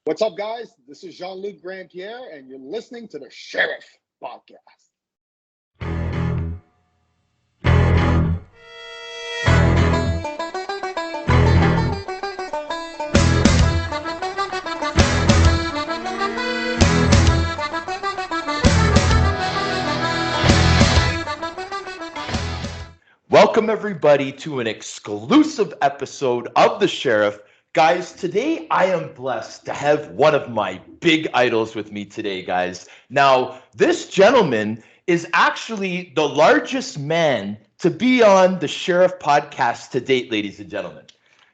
What's up, guys? This is Jean-Luc Grandpierre, and you're listening to the Sheriff Podcast. Welcome, everybody, to an exclusive episode of The Sheriff. Guys, today I am blessed to have one of my big idols with me today, guys. Now, this gentleman is actually the largest man to be on The Sheriff Podcast to date, ladies and gentlemen.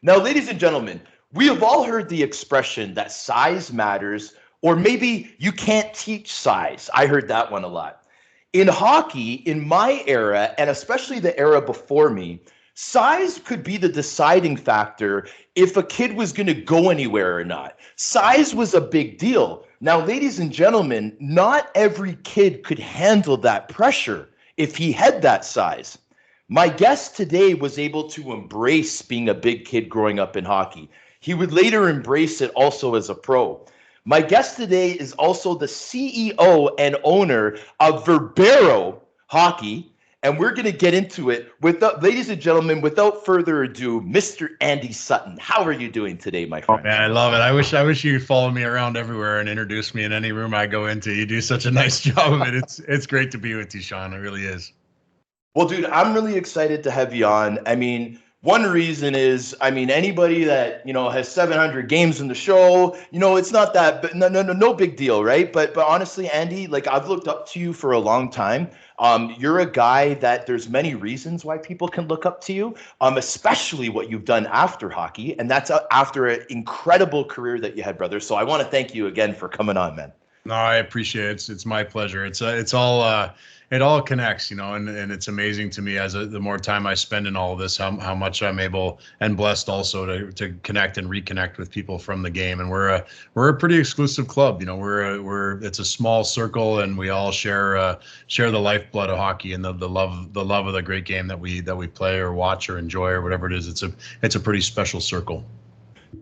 Now, ladies and gentlemen, we have all heard the expression that size matters, or maybe you can't teach size. I heard that one a lot. In hockey, in my era, and especially the era before me, size could be the deciding factor if a kid was going to go anywhere or not. Size was a big deal. Now, ladies and gentlemen, not every kid could handle that pressure if he had that size. My guest today was able to embrace being a big kid growing up in hockey. He would later embrace it also as a pro. My guest today is also the CEO and owner of Verbero Hockey, and we're going to get into it. Ladies and gentlemen, without further ado, Mr. Andy Sutton. How are you doing today, my friend? Oh man, I love it. I wish you could follow me around everywhere and introduce me in any room I go into. You do such a nice job of it. It's great to be with you, Sean. It really is. Well, dude, I'm really excited to have you on. I mean, one reason is, anybody that, has 700 games in the show, it's not that, but no big deal, right? But honestly, Andy, like, I've looked up to you for a long time. You're a guy that there's many reasons why people can look up to you, especially what you've done after hockey. And that's after an incredible career that you had, brother. So I want to thank you again for coming on, man. No, I appreciate it. It's my pleasure. It's all it all connects, and it's amazing to me the more time I spend in all of this, how much I'm able and blessed also to connect and reconnect with people from the game. And we're a pretty exclusive club. It's a small circle, and we all share the lifeblood of hockey and the love of the great game that we play or watch or enjoy or whatever it is. It's a pretty special circle.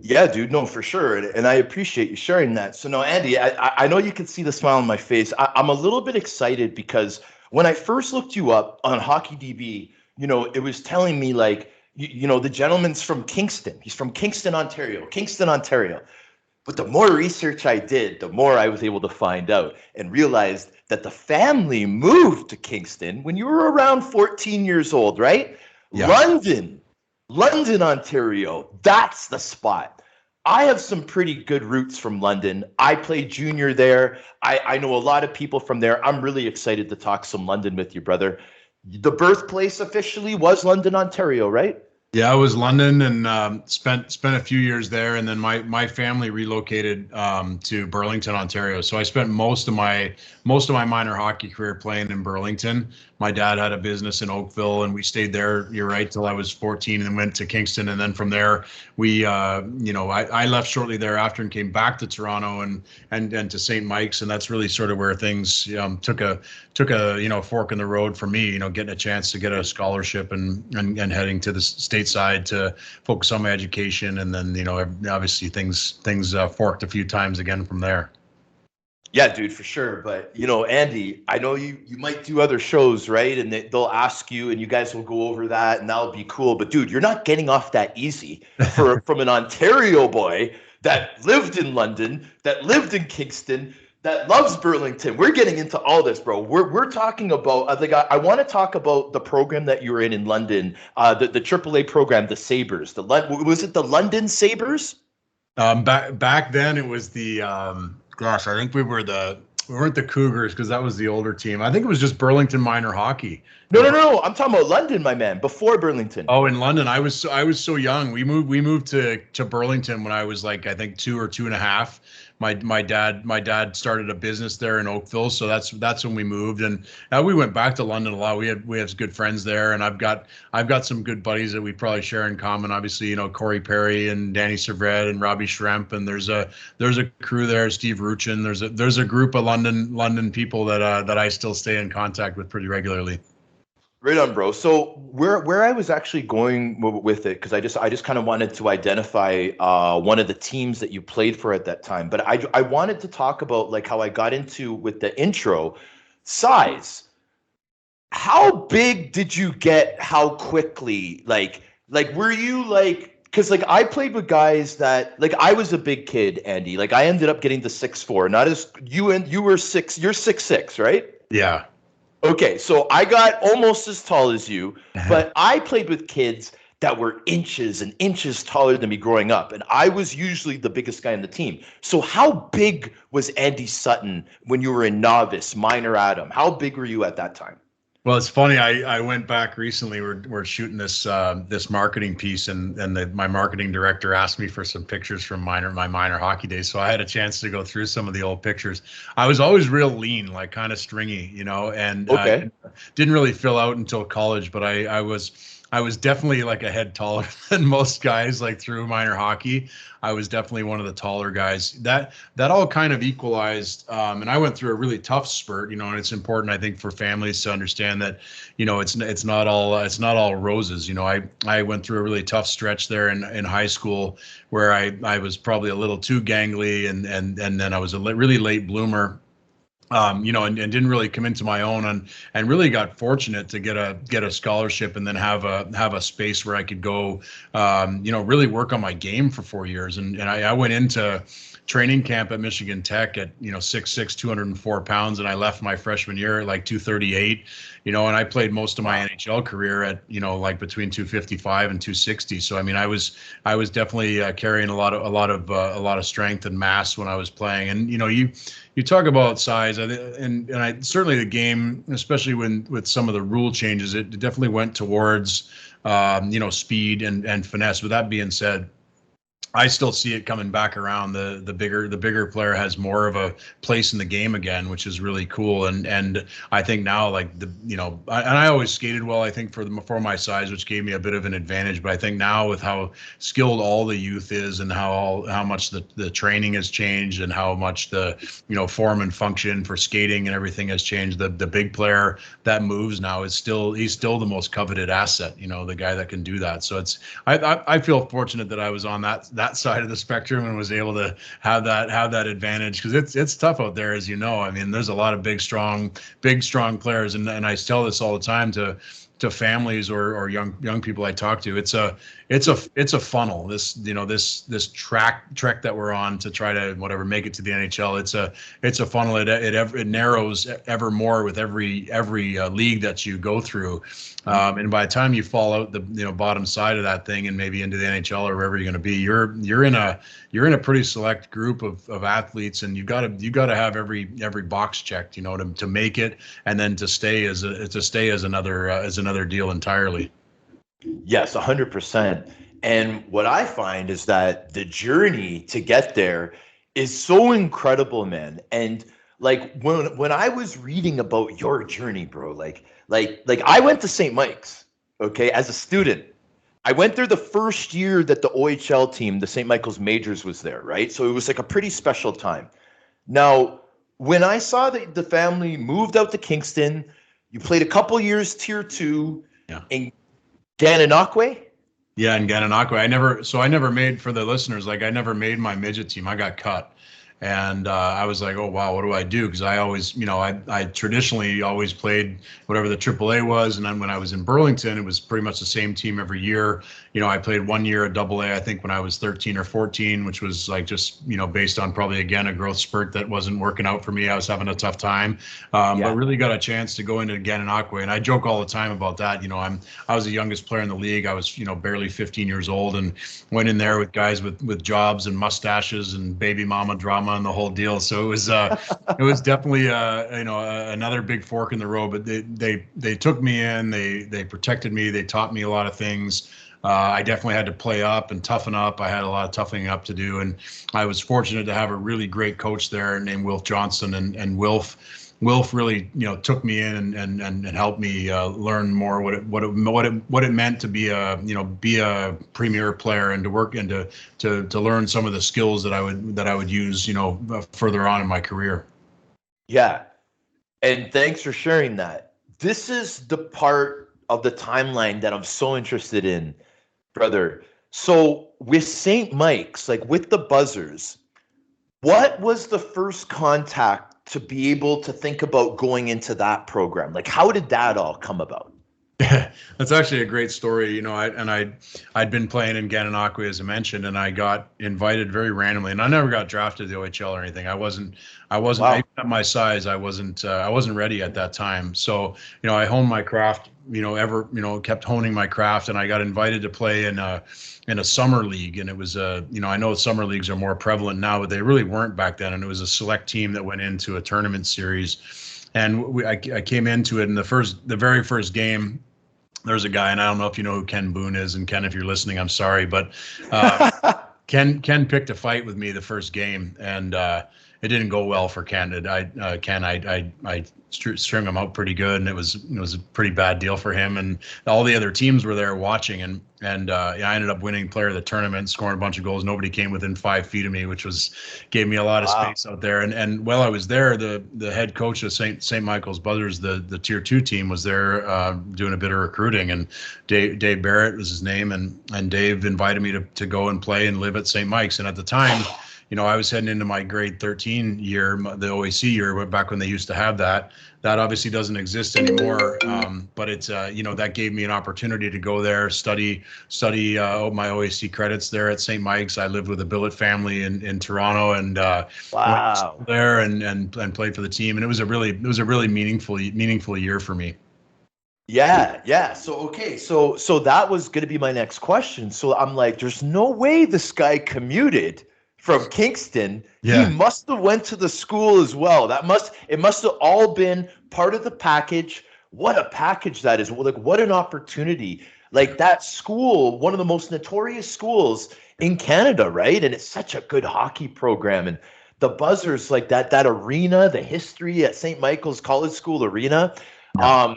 Yeah, dude, no, for sure. And I appreciate you sharing that. So, no, Andy, I know you can see the smile on my face. I'm a little bit excited because when I first looked you up on HockeyDB, it was telling me like, the gentleman's from Kingston. He's from Kingston, Ontario. But the more research I did, the more I was able to find out and realized that the family moved to Kingston when you were around 14 years old, right? Yeah. London, Ontario, that's the spot. I have some pretty good roots from London. I played junior there. I know a lot of people from there. I'm really excited to talk some London with you, brother. The birthplace officially was London, Ontario, right? Yeah, I was London and spent a few years there, and then my family relocated to Burlington, Ontario. So I spent most of my minor hockey career playing in Burlington. My dad had a business in Oakville, and we stayed there, you're right, till I was 14 and went to Kingston. And then from there, I left shortly thereafter and came back to Toronto and to St. Mike's. And that's really sort of where things took a fork in the road for me, getting a chance to get a scholarship and heading to the stateside to focus on my education. And then, obviously things forked a few times again from there. Yeah, dude, for sure. But, Andy, I know you might do other shows, right? And they'll ask you and you guys will go over that and that'll be cool. But, dude, you're not getting off that easy from an Ontario boy that lived in London, that lived in Kingston, that loves Burlington. We're getting into all this, bro. We're talking about, I want to talk about the program that you were in London, the AAA program, the Sabres. Was it the London Sabres? Back then it was the... Gosh, I think we weren't the Cougars because that was the older team. I think it was just Burlington Minor Hockey. No. I'm talking about London, my man, before Burlington. Oh, in London, I was so young. We moved to Burlington when I was like, I think 2 or 2.5. My dad started a business there in Oakville, so that's when we moved, and we went back to London a lot. We have good friends there, and I've got some good buddies that we probably share in common. Obviously, Corey Perry and Danny Servette and Robbie Schremp, and there's a crew there, Steve Ruchin. There's a group of London people that I still stay in contact with pretty regularly. Right on, bro. So where I was actually going with it, because I just kind of wanted to identify one of the teams that you played for at that time. But I wanted to talk about like how I got into with the intro size. How big did you get? How quickly? Like were you like? Because like I played with guys that like I was a big kid, Andy. Like I ended up getting to 6'4", not as you, and you were six. You're 6'6", right? Yeah. Okay, so I got almost as tall as you, but I played with kids that were inches and inches taller than me growing up, and I was usually the biggest guy on the team. So how big was Andy Sutton when you were in novice, minor Adam? How big were you at that time? Well, it's funny. I went back recently. We're shooting this marketing piece, and my marketing director asked me for some pictures from my minor hockey days. So I had a chance to go through some of the old pictures. I was always real lean, like kind of stringy, and Okay. didn't really fill out until college. But I was definitely like a head taller than most guys. Like through minor hockey, I was definitely one of the taller guys. That all kind of equalized, and I went through a really tough spurt, and it's important, I think, for families to understand that, it's not all roses. I went through a really tough stretch there in high school where I was probably a little too gangly, and then I was a really late bloomer. And didn't really come into my own, and really got fortunate to get a scholarship and then have a space where I could go, really work on my game for 4 years. And I went into training camp at Michigan Tech at 6'6", 204 pounds, and I left my freshman year at like 238. And I played most of my NHL career at like between 255 and 260. So I mean, I was definitely carrying a lot of strength and mass when I was playing. And you talk about size, and I certainly the game, especially with some of the rule changes, it definitely went towards speed and finesse. With that being said, I still see it coming back around. The bigger player has more of a place in the game again, which is really cool. And I think now, like I always skated well, I think for my size, which gave me a bit of an advantage. But I think now with how skilled all the youth is, and how much the training has changed, and how much the form and function for skating and everything has changed, the big player that moves now he's still the most coveted asset. The guy that can do that. So I feel fortunate that I was on that side of the spectrum and was able to have that advantage, because it's tough out there, as you know. I mean, there's a lot of big strong players, and I tell this all the time to families or young people I talk to. It's a funnel. This trek that we're on to try to make it to the NHL. It's a funnel. It narrows ever more with every league that you go through. And by the time you fall out the bottom side of that thing and maybe into the NHL or wherever you're going to be, you're in a pretty select group of athletes, and you got to have every box checked, to make it, and then to stay as another deal entirely. Yes, 100%. And what I find is that the journey to get there is so incredible, man. And like when I was reading about your journey, bro, like I went to St. Mike's, okay, as a student. I went there the first year that the OHL team, the St. Michael's Majors, was there, right? So it was like a pretty special time. Now, when I saw that the family moved out to Kingston, you played a couple years Tier 2 in Gananoque. Yeah, in Gananoque. I never made, for the listeners, like I never made my midget team. I got cut. And I was like, oh, wow, what do I do? Because I always, I traditionally always played whatever the AAA was. And then when I was in Burlington, it was pretty much the same team every year. I played 1 year at AA, I think when I was 13 or 14, which was like just, based on probably, again, a growth spurt that wasn't working out for me. I was having a tough time, but really got a chance to go into Gananoque. And I joke all the time about that. I was the youngest player in the league. I was, barely 15 years old, and went in there with guys with jobs and mustaches and baby mama drama and the whole deal. So it was definitely another big fork in the road. But they took me in, they protected me, they taught me a lot of things. I definitely had to play up and toughen up. I had a lot of toughening up to do, and I was fortunate to have a really great coach there named Wilf Johnson, and Wilf really took me in and helped me learn more what it meant to be a premier player, and to work and to learn some of the skills that I would use further on in my career. Yeah, and thanks for sharing that. This is the part of the timeline that I'm so interested in, brother. So with St. Mike's, like with the Buzzers, what was the first contact to be able to think about going into that program? Like, how did that all come about? Yeah, that's actually a great story. I'd been playing in Gananoque, as I mentioned, and I got invited very randomly, and I never got drafted to the OHL or anything. I wasn't Wow. even at my size. I wasn't ready at that time. So, I honed my craft, kept honing my craft, and I got invited to play in a summer league. And it was I know summer leagues are more prevalent now, but they really weren't back then. And it was a select team that went into a tournament series. And I came into it in the very first game. There's a guy, and I don't know if you know who Ken Boone is. And Ken, if you're listening, I'm sorry, but Ken picked a fight with me the first game, and it didn't go well for Ken. I strung him out pretty good, and it was a pretty bad deal for him. And all the other teams were there watching, and I ended up winning player of the tournament, scoring a bunch of goals. Nobody came within 5 feet of me, which gave me a lot of space out there. And while I was there, the head coach of St. Michael's Buzzers, the Tier 2 team, was there doing a bit of recruiting, and Dave Barrett was his name, and Dave invited me to go and play and live at St. Mike's. And at the time, I was heading into my grade 13 year, the OAC year, back when they used to have that. That obviously doesn't exist anymore, but it's that gave me an opportunity to go there, study my OAC credits there at St. Mike's. I lived with a billet family in Toronto, and Wow. went there and played for the team, and it was a really meaningful year for me. Yeah. So okay, so that was going to be my next question. So I'm like, there's no way this guy commuted from Kingston. Yeah. He must have went to the school as well. It must have all been part of the package. What a package that is. Like, what an opportunity. Like, that school, one of the most notorious schools in Canada, right? And it's such a good hockey program. And the Buzzers, like that arena, the history at St. Michael's College School Arena. Yeah.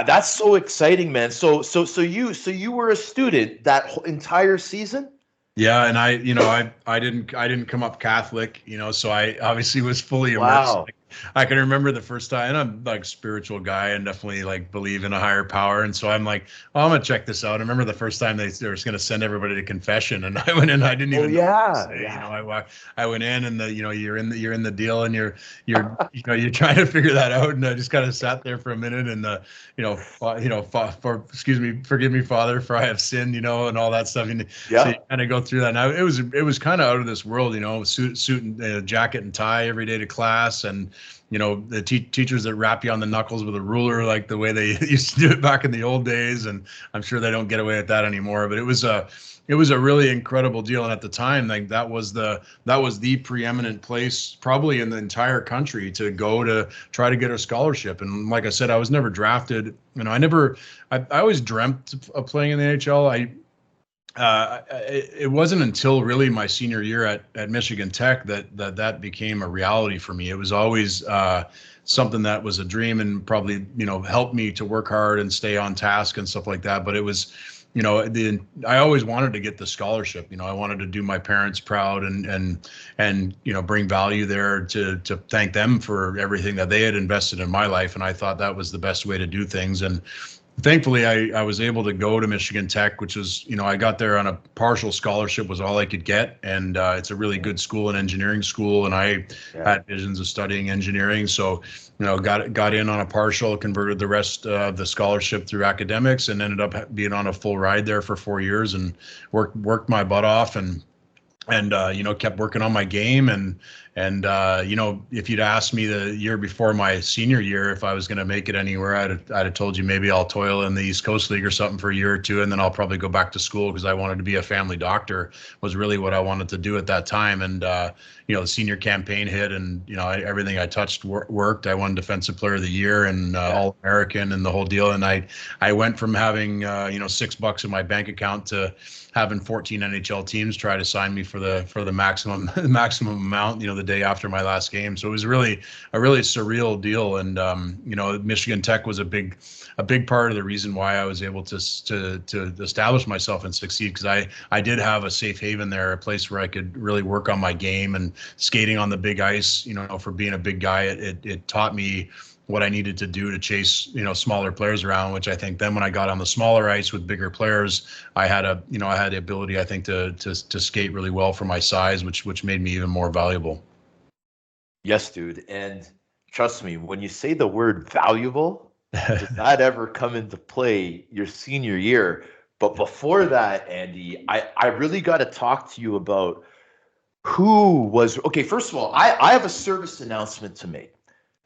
That's so exciting, man. So you were a student that whole entire season? Yeah, and I didn't come up Catholic, so I obviously was fully immersed. Wow. I can remember the first time, and I'm like spiritual guy and definitely like believe in a higher power. And so I'm like, oh, I'm gonna check this out. I remember the first time they were just gonna send everybody to confession, and I went in. I didn't even know what to say. I went in, and you're in the deal, and you're trying to figure that out. And I just kind of sat there for a minute, and forgive me, Father, for I have sinned, and all that stuff. And Yeah. so you kind of go through that. Now it was kind of out of this world, suit and jacket and tie every day to class, and the teachers that rap you on the knuckles with a ruler, like the way they used to do it back in the old days. And I'm sure they don't get away with that anymore, but it was a really incredible deal. And at the time, like that was the preeminent place probably in the entire country to go to try to get a scholarship. And like I said, I was never drafted. I always dreamt of playing in the NHL. It wasn't until really my senior year at Michigan Tech that became a reality for me. It was always something that was a dream, and probably helped me to work hard and stay on task and stuff like that. But it was, I always wanted to get the scholarship. I wanted to do my parents proud and bring value there to thank them for everything that they had invested in my life. And I thought that was the best way to do things. And thankfully, I was able to go to Michigan Tech, which was, I got there on a partial scholarship, was all I could get. And it's a really good school, an engineering school. And I had visions of studying engineering. So, got in on a partial, converted the rest of the scholarship through academics, and ended up being on a full ride there for 4 years, and worked my butt off, and kept working on my game. And if you'd asked me the year before my senior year if I was going to make it anywhere, I'd have told you maybe I'll toil in the East Coast League or something for a year or two, and then I'll probably go back to school, because I wanted to be a family doctor, was really what I wanted to do at that time. And the senior campaign hit, and everything I touched worked. I won Defensive Player of the Year and All-American and the whole deal. And I went from having $6 in my bank account to having 14 NHL teams try to sign me for the maximum amount, the day after my last game. So it was really a really surreal deal. And Michigan Tech was a big part of the reason why I was able to establish myself and succeed, because I did have a safe haven there, a place where I could really work on my game. And skating on the big ice, for being a big guy, it taught me what I needed to do to chase, smaller players around, which I think then when I got on the smaller ice with bigger players, I had the ability, I think, to skate really well for my size, which made me even more valuable. Yes, dude. And trust me, when you say the word valuable, does that ever come into play your senior year? But before that, Andy, I really got to talk to you about who was, okay, first of all, I have a service announcement to make.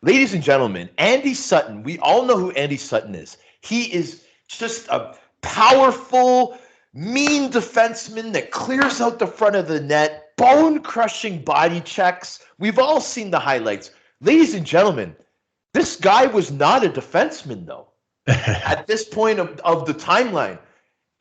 Ladies and gentlemen, Andy Sutton, we all know who Andy Sutton is. He is just a powerful, mean defenseman that clears out the front of the net, bone-crushing body checks. We've all seen the highlights. Ladies and gentlemen, this guy was not a defenseman, though, at this point of the timeline.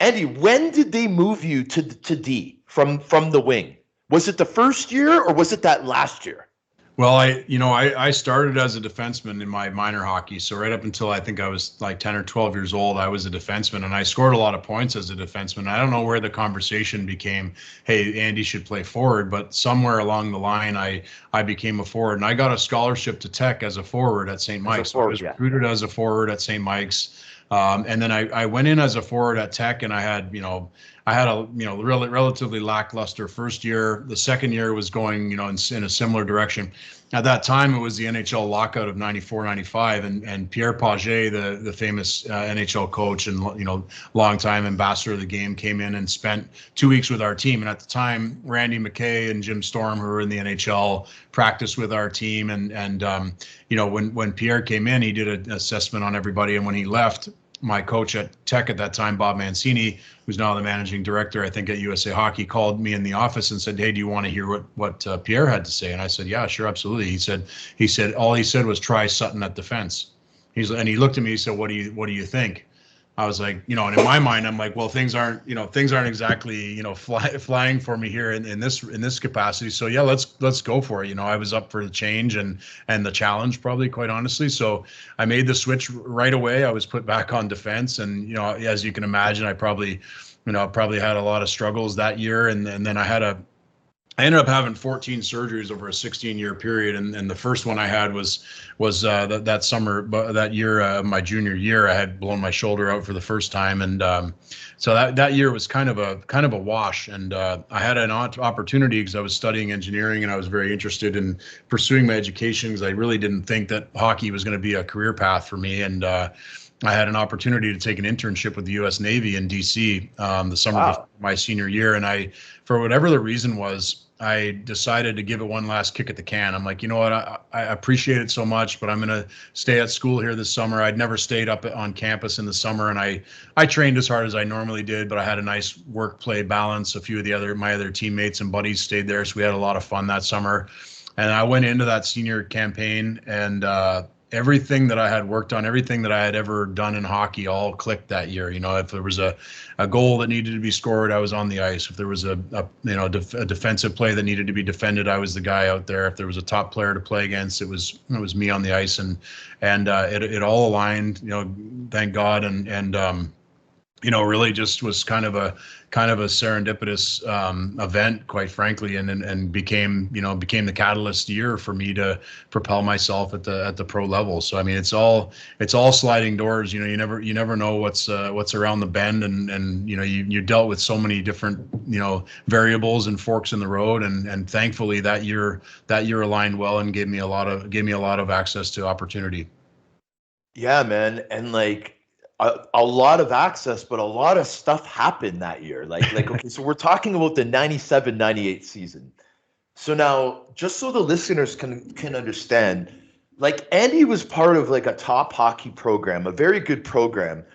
Andy, when did they move you to D from the wing? Was it the first year or was it that last year? Well, I started as a defenseman in my minor hockey. So right up until I think I was like 10 or 12 years old, I was a defenseman, and I scored a lot of points as a defenseman. I don't know where the conversation became, hey, Andy should play forward, but somewhere along the line, I became a forward, and I got a scholarship to Tech as a forward at St. Mike's. So I was recruited as a forward at St. Mike's. And then I went in as a forward at Tech, and I had a relatively lackluster first year. The second year was going in a similar direction. At that time, it was the NHL lockout of 94-95, and Pierre Paget, the famous NHL coach and longtime ambassador of the game, came in and spent 2 weeks with our team. And at the time, Randy McKay and Jim Storm, who were in the NHL, practiced with our team. And when Pierre came in, he did an assessment on everybody, and when he left, my coach at Tech at that time, Bob Mancini, who's now the managing director, I think, at USA Hockey, called me in the office and said, "Hey, do you want to hear what Pierre had to say?" And I said, "Yeah, sure, absolutely." He said all he said was try Sutton at defense. And he looked at me. He said, "What do you think?" I was like, and in my mind, I'm like, well, things aren't exactly, flying for me here in this capacity. So yeah, let's go for it. I was up for the change and the challenge, probably, quite honestly. So I made the switch right away. I was put back on defense, and as you can imagine, I probably had a lot of struggles that year, and then I ended up having 14 surgeries over a 16-year period, and the first one I had was that summer, that year, my junior year. I had blown my shoulder out for the first time, and so that year was kind of a wash. And I had an opportunity because I was studying engineering, and I was very interested in pursuing my education because I really didn't think that hockey was going to be a career path for me. And I had an opportunity to take an internship with the U.S. Navy in D.C. The summer before my senior year, and for whatever the reason was, I decided to give it one last kick at the can. I'm like, you know what? I appreciate it so much, but I'm going to stay at school here this summer. I'd never stayed up on campus in the summer, and I trained as hard as I normally did, but I had a nice work-play balance. A few of my other teammates and buddies stayed there, so we had a lot of fun that summer. And I went into that senior campaign, and everything that I had worked on, everything that I had ever done in hockey, all clicked that year. If there was a goal that needed to be scored, I was on the ice. If there was a defensive play that needed to be defended, I was the guy out there. If there was a top player to play against, it was me on the ice, and it all aligned. Thank God, and really just was kind of a serendipitous event, quite frankly, and became the catalyst year for me to propel myself at the pro level. So I mean, it's all sliding doors. You never know what's around the bend, and you dealt with so many different variables and forks in the road, and thankfully that year aligned well and gave me a lot of access to opportunity. Yeah, man, and a lot of access, but a lot of stuff happened that year. Okay, so we're talking about the 97-98 season. So now, just so the listeners can understand, Andy was part of a top hockey program, a very good program.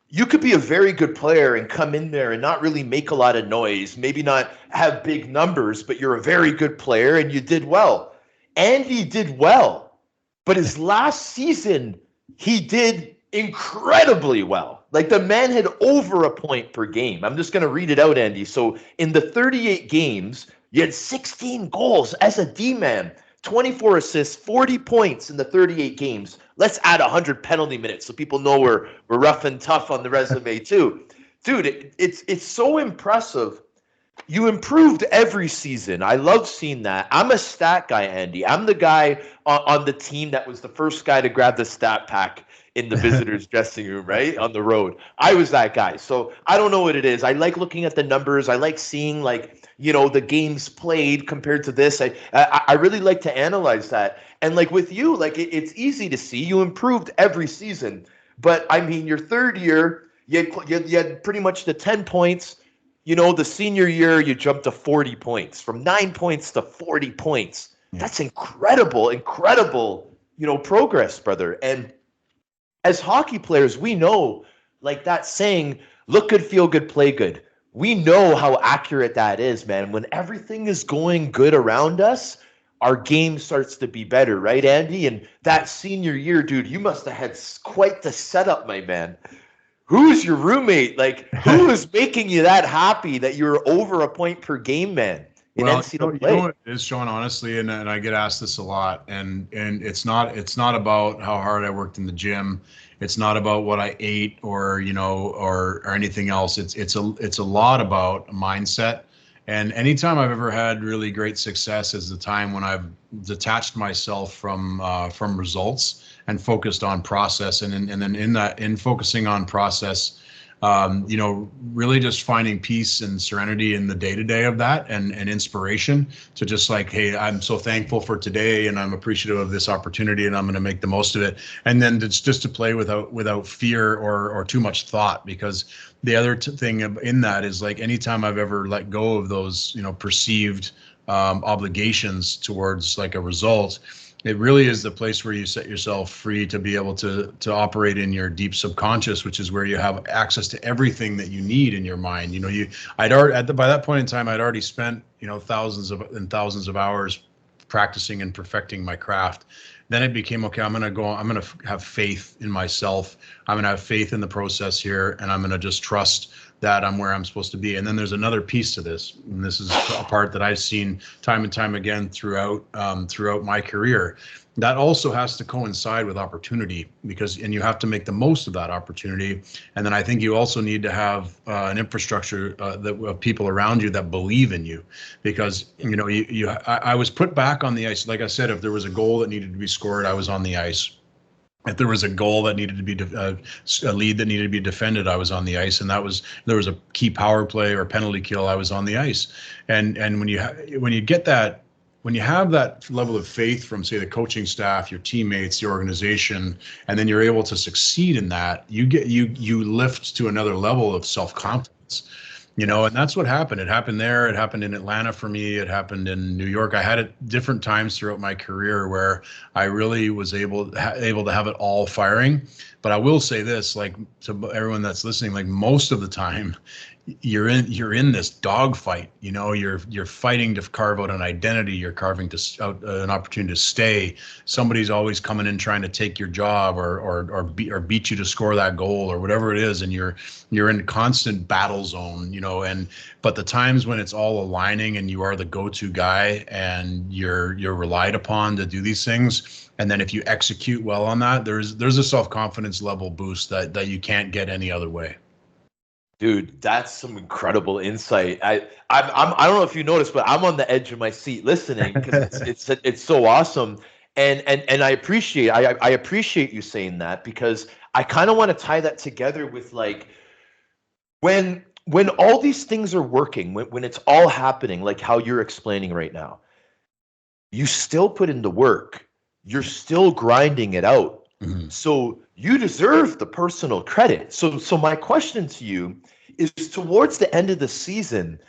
You could be a very good player and come in there and not really make a lot of noise, maybe not have big numbers, but you're a very good player and you did well. Andy did well, but his last season, he did incredibly well. The man had over a point per game. I'm just going to read it out, Andy. So in the 38 games, you had 16 goals as a D-man, 24 assists, 40 points in the 38 games. Let's add 100 penalty minutes so people know we're rough and tough on the resume too. Dude, it's so impressive. you improved every season. I love seeing that. I'm a stat guy, Andy. I'm the guy on the team that was the first guy to grab the stat pack in the visitors' dressing room, right? On the road. I was that guy. So I don't know what it is. I like looking at the numbers. I like seeing, like, the games played compared to this. I really like to analyze that. And like with you, like it's easy to see you improved every season. But I mean, your third year, you had pretty much the 10 points. The senior year, you jumped to 40 points, from 9 points to 40 points. Yeah. That's incredible, incredible, progress, brother. And as hockey players, we know, like that saying, look good, feel good, play good. We know how accurate that is, man. When everything is going good around us, our game starts to be better, right, Andy? And that senior year, dude, you must have had quite the setup, my man. Who's your roommate? Like, who is making you that happy that you're over a point per game, man, in Well, NCAA? you know what it is, Sean, honestly, and I get asked this a lot, and it's not about how hard I worked in the gym. It's not about what I ate or or anything else. It's a lot about mindset. And anytime I've ever had really great success is the time when I've detached myself from results and focused on process. And then in focusing on process, really just finding peace and serenity in the day-to-day of that, and inspiration to just like, hey, I'm so thankful for today and I'm appreciative of this opportunity and I'm going to make the most of it. And then it's just to play without fear or too much thought, because the other thing in that is, like, anytime I've ever let go of those, perceived obligations towards like a result, it really is the place where you set yourself free to be able to operate in your deep subconscious, which is where you have access to everything that you need in your mind. By that point in time, I'd already spent, thousands of hours practicing and perfecting my craft. Then it became, okay, I'm going to have faith in myself. I'm going to have faith in the process here, and I'm going to just trust that I'm where I'm supposed to be. And then there's another piece to this, and this is a part that I've seen time and time again throughout my career. That also has to coincide with opportunity, and you have to make the most of that opportunity. And then I think you also need to have an infrastructure of people around you that believe in you, because I was put back on the ice. Like I said, if there was a goal that needed to be scored, I was on the ice. If there was a goal that needed to be a lead that needed to be defended, I was on the ice, and there was a key power play or penalty kill, I was on the ice. And when you get that, when you have that level of faith from, say, the coaching staff, your teammates, the organization, and then you're able to succeed in that, you lift to another level of self-confidence. And that's what happened. It happened there. It happened in Atlanta for me. It happened in New York. I had it different times throughout my career where I really was able to have it all firing. But I will say this, like, to everyone that's listening, like, most of the time, you're in this dogfight. You're fighting to carve out an identity. You're carving out an opportunity to stay. Somebody's always coming in trying to take your job or beat you to score that goal or whatever it is, and you're in constant battle zone. But the times when it's all aligning and you are the go-to guy and you're relied upon to do these things, and then if you execute well on that, there's a self-confidence level boost that you can't get any other way. Dude, that's some incredible insight. I don't know if you noticed, but I'm on the edge of my seat listening, because it's so awesome, and I appreciate you saying that, because I kind of want to tie that together with, like, when all these things are working, when it's all happening, like how you're explaining right now, you still put in the work, you're still grinding it out. Mm-hmm. So you deserve the personal credit. So my question to you is, towards the end of the season,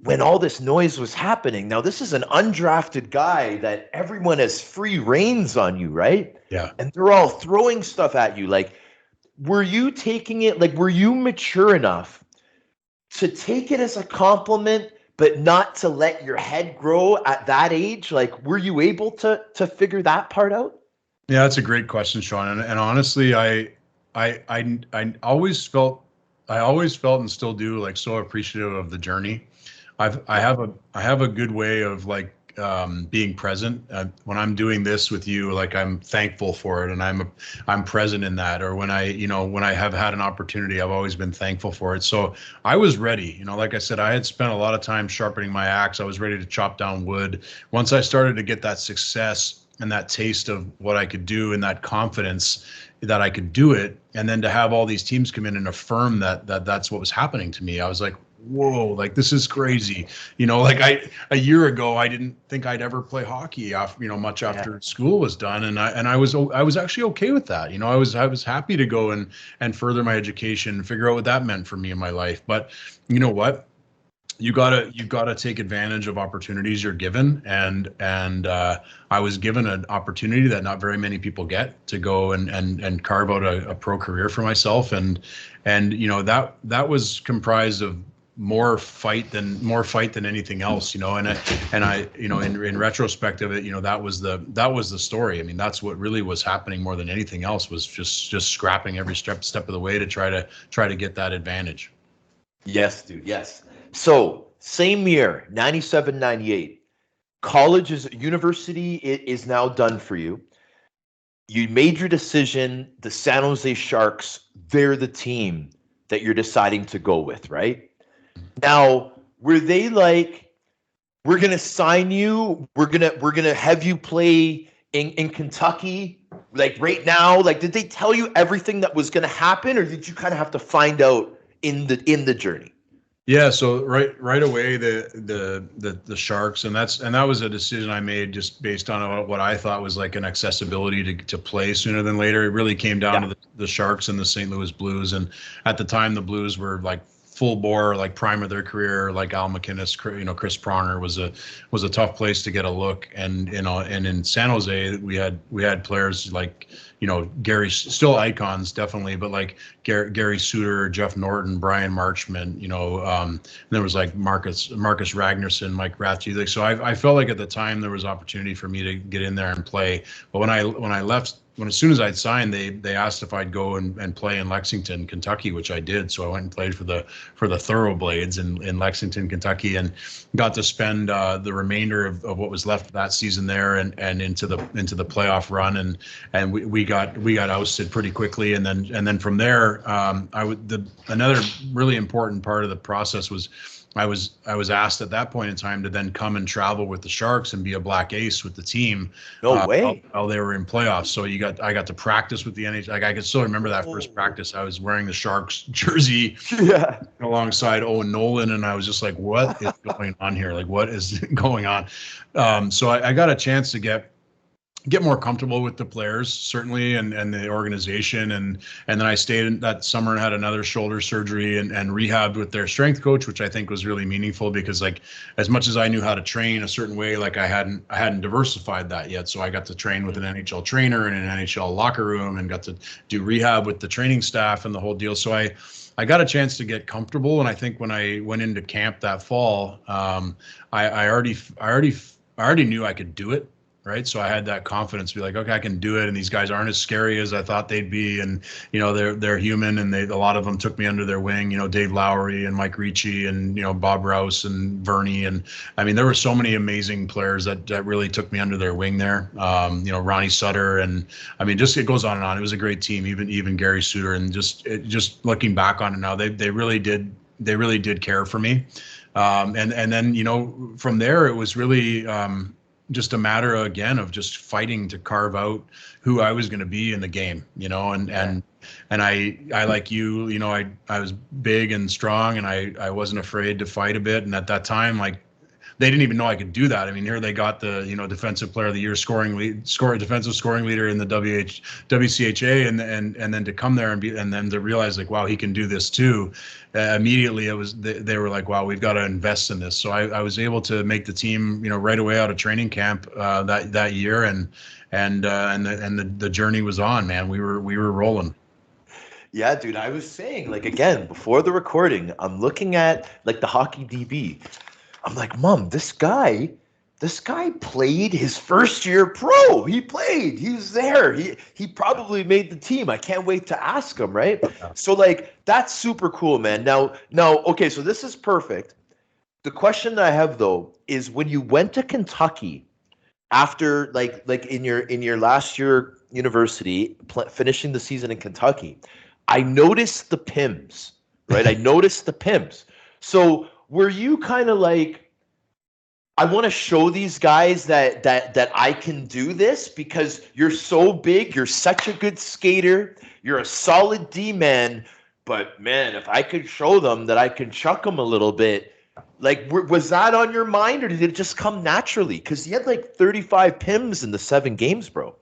when all this noise was happening, now this is an undrafted guy that everyone has free reins on you, right? Yeah. And they're all throwing stuff at you. Like, were you taking it, like, were you mature enough to take it as a compliment, but not to let your head grow at that age? Like, were you able to figure that part out? Yeah, that's a great question, Sean. And honestly, I always felt and still do, like, so appreciative of the journey. I have a good way of, like, being present. When I'm doing this with you, like I'm thankful for it, and I'm present in that. Or when I have had an opportunity, I've always been thankful for it. So I was ready. Like I said, I had spent a lot of time sharpening my axe. I was ready to chop down wood. Once I started to get that success and that taste of what I could do and that confidence that I could do it, and then to have all these teams come in and affirm that's what was happening to me, I was like, whoa, like this is crazy. Like a year ago, I didn't think I'd ever play hockey much after school was done. And I was actually okay with that. I was happy to go and further my education, figure out what that meant for me in my life. But you know what? You gotta take advantage of opportunities you're given, and I was given an opportunity that not very many people get to go and carve out a pro career for myself, and that was comprised of more fight than anything else, and I in retrospect of it, that was the story. I mean, that's what really was happening more than anything else, was just scrapping every step of the way to try to get that advantage. Yes, dude. Yes. So same year, 97, 98, university is now done for you. You made your decision. The San Jose Sharks, they're the team that you're deciding to go with, right? Now, were they like, we're gonna sign you, we're gonna have you play in Kentucky, like right now? Like, did they tell you everything that was gonna happen, or did you kind of have to find out in the journey? Yeah, so right away the Sharks, and that was a decision I made just based on what I thought was like an accessibility to play sooner than later. It really came down to the Sharks and the St. Louis Blues, and at the time the Blues were like full bore, like prime of their career, like Al McInnes, Chris Pronger was a tough place to get a look, and and in San Jose we had players like Gary, still icons definitely, but like Gary Suter, Jeff Norton, Brian Marchment, there was like Marcus Ragnarsson, Mike Rathje. Like, so I felt like at the time there was opportunity for me to get in there and play. But when I left, as soon as I'd signed, they asked if I'd go and play in Lexington, Kentucky, which I did. So I went and played for the Thoroughblades in Lexington, Kentucky, and got to spend the remainder of what was left of that season there and into the playoff run, and we got ousted pretty quickly, and then from there, another really important part of the process was I was asked at that point in time to then come and travel with the Sharks and be a black ace with the team. No way. While they were in playoffs. So I got to practice with the NHL. Like, I can still remember that first practice. I was wearing the Sharks jersey alongside Owen Nolan, and I was just like, what is going on here? Like, what is going on? So I got a chance to get more comfortable with the players, certainly, and the organization. And then I stayed in that summer and had another shoulder surgery and rehabbed with their strength coach, which I think was really meaningful because, like, as much as I knew how to train a certain way, like I hadn't diversified that yet. So I got to train with an NHL trainer in an NHL locker room and got to do rehab with the training staff and the whole deal. So I got a chance to get comfortable. And I think when I went into camp that fall, I already knew I could do it. Right. So I had that confidence to be like, okay, I can do it. And these guys aren't as scary as I thought they'd be. And, they're human, and a lot of them took me under their wing, Dave Lowry and Mike Ricci and, Bob Rouse and Verney. And I mean, there were so many amazing players that really took me under their wing there. Ronnie Sutter. And I mean, just, it goes on and on. It was a great team, even Gary Suter. And just looking back on it now, they really did care for me. And then, from there, it was really, just a matter again of just fighting to carve out who I was going to be in the game, and I like you, I was big and strong, and I wasn't afraid to fight a bit. And at that time, like, they didn't even know I could do that. I mean, here they got the, defensive player of the year, defensive scoring leader in the WCHA, and then to come there and then to realize, like, wow, he can do this too. Immediately, they were like, wow, we've got to invest in this. So I was able to make the team, right away out of training camp that year, and the journey was on, man. We were rolling. Yeah, dude. I was saying, like, again, before the recording, I'm looking at like the hockey DB. I'm like, Mom, this guy played his first year pro. He played. He was there. He probably made the team. I can't wait to ask him, right? So, like, that's super cool, man. Now, okay, so this is perfect. the question that I have though is when you went to Kentucky after like in your last year university, finishing the season in Kentucky, I noticed the Pims, right? I noticed the Pims. So were you kind of like, I want to show these guys that I can do this because you're so big, you're such a good skater, you're a solid D man, but man, if I could show them that I can chuck them a little bit, like was that on your mind or did it just come naturally? Because you had like 35 Pims in the 7 games, bro.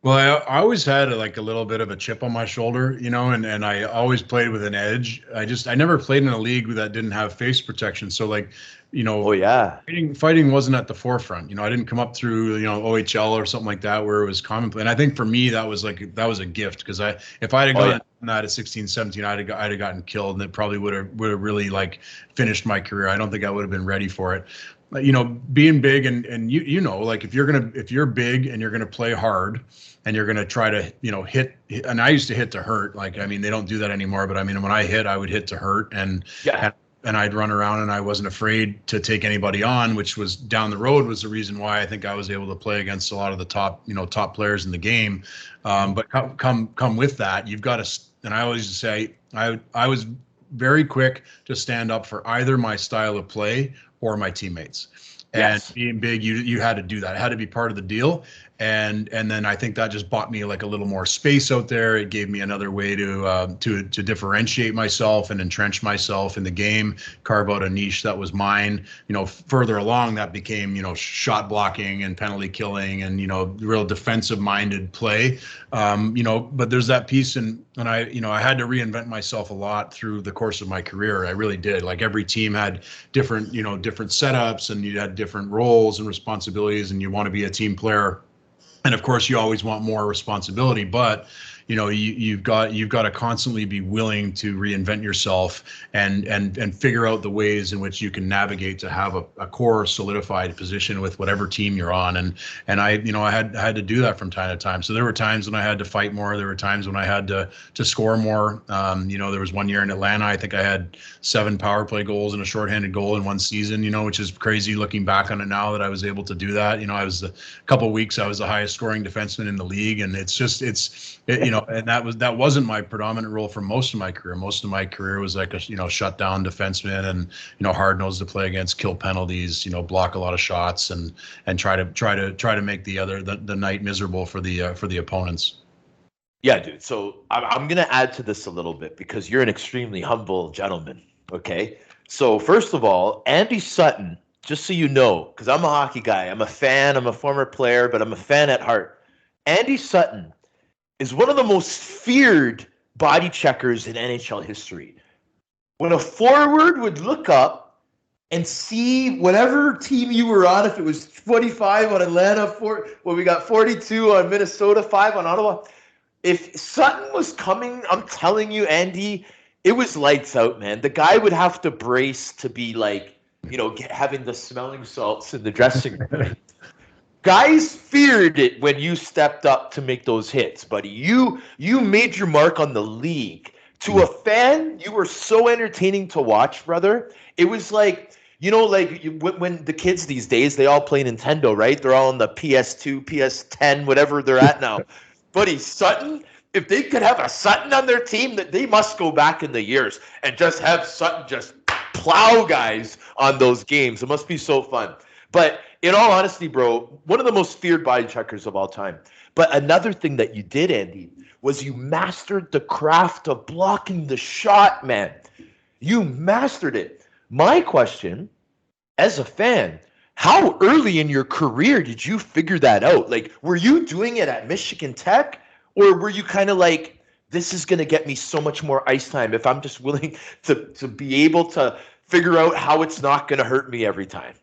Well, I always had like a little bit of a chip on my shoulder, you know, and I always played with an edge. I never played in a league that didn't have face protection. So like, you know, Oh yeah. fighting wasn't at the forefront. You know, I didn't come up through, you know, OHL or something like that where it was commonplace. And I think for me, that was a gift because if I'd have gotten that at 16, 17, I'd have gotten killed and it probably would have really like finished my career. I don't think I would have been ready for it. You know, being big and you know, like if you're big and you're going to play hard and you're going to try to, you know, hit, and I used to hit to hurt. Like, I mean, they don't do that anymore, but I mean, when I hit, I would hit to hurt and I'd run around and I wasn't afraid to take anybody on, which was down the road was the reason why I think I was able to play against a lot of the top players in the game. But come with that, you've got to, and I always say, I was very quick to stand up for either my style of play or my teammates. And being big, you had to do that. It had to be part of the deal. And then I think that just bought me like a little more space out there. It gave me another way to differentiate myself and entrench myself in the game, carve out a niche that was mine. You know, further along that became, you know, shot blocking and penalty killing and, you know, real defensive minded play. You know, but there's that piece and I, you know, I had to reinvent myself a lot through the course of my career. I really did. Like every team had different setups and you had different roles and responsibilities and you want to be a team player. And of course, you always want more responsibility, but you know, you've got to constantly be willing to reinvent yourself and figure out the ways in which you can navigate to have a core solidified position with whatever team you're on. And I, you know, I had to do that from time to time. So there were times when I had to fight more. There were times when I had to score more. You know, there was one year in Atlanta, I think I had 7 power play goals and a shorthanded goal in one season, you know, which is crazy looking back on it now that I was able to do that. You know, a couple of weeks, I was the highest scoring defenseman in the league. And you know, and that wasn't my predominant role for most of my career. Most of my career was like a, you know, shutdown defenseman and, you know, hard nosed to play against, kill penalties, you know, block a lot of shots and try to make the night miserable for the opponents. Yeah, dude. So I'm going to add to this a little bit because you're an extremely humble gentleman. Okay. So first of all, Andy Sutton, just so you know, because I'm a hockey guy, I'm a fan, I'm a former player, but I'm a fan at heart. Andy Sutton is one of the most feared body checkers in NHL history. When a forward would look up and see whatever team you were on, if it was 45 on Atlanta, we got 42 on Minnesota, 5 on Ottawa. If Sutton was coming, I'm telling you, Andy, it was lights out, man. The guy would have to brace to be like, you know, having the smelling salts in the dressing room. Guys feared it when you stepped up to make those hits, buddy. You made your mark on the league. To a fan, you were so entertaining to watch, brother. It was like, you know, like when the kids these days, they all play Nintendo, right? They're all on the PS2, PS10, whatever they're at now. Buddy, Sutton, if they could have a Sutton on their team, that they must go back in the years and just have Sutton just plow guys on those games. It must be so fun. But in all honesty, bro, one of the most feared body checkers of all time. But another thing that you did, Andy, was you mastered the craft of blocking the shot, man. You mastered it. My question, as a fan, how early in your career did you figure that out? Like, were you doing it at Michigan Tech? Or were you kind of like, this is going to get me so much more ice time if I'm just willing to be able to figure out how it's not going to hurt me every time?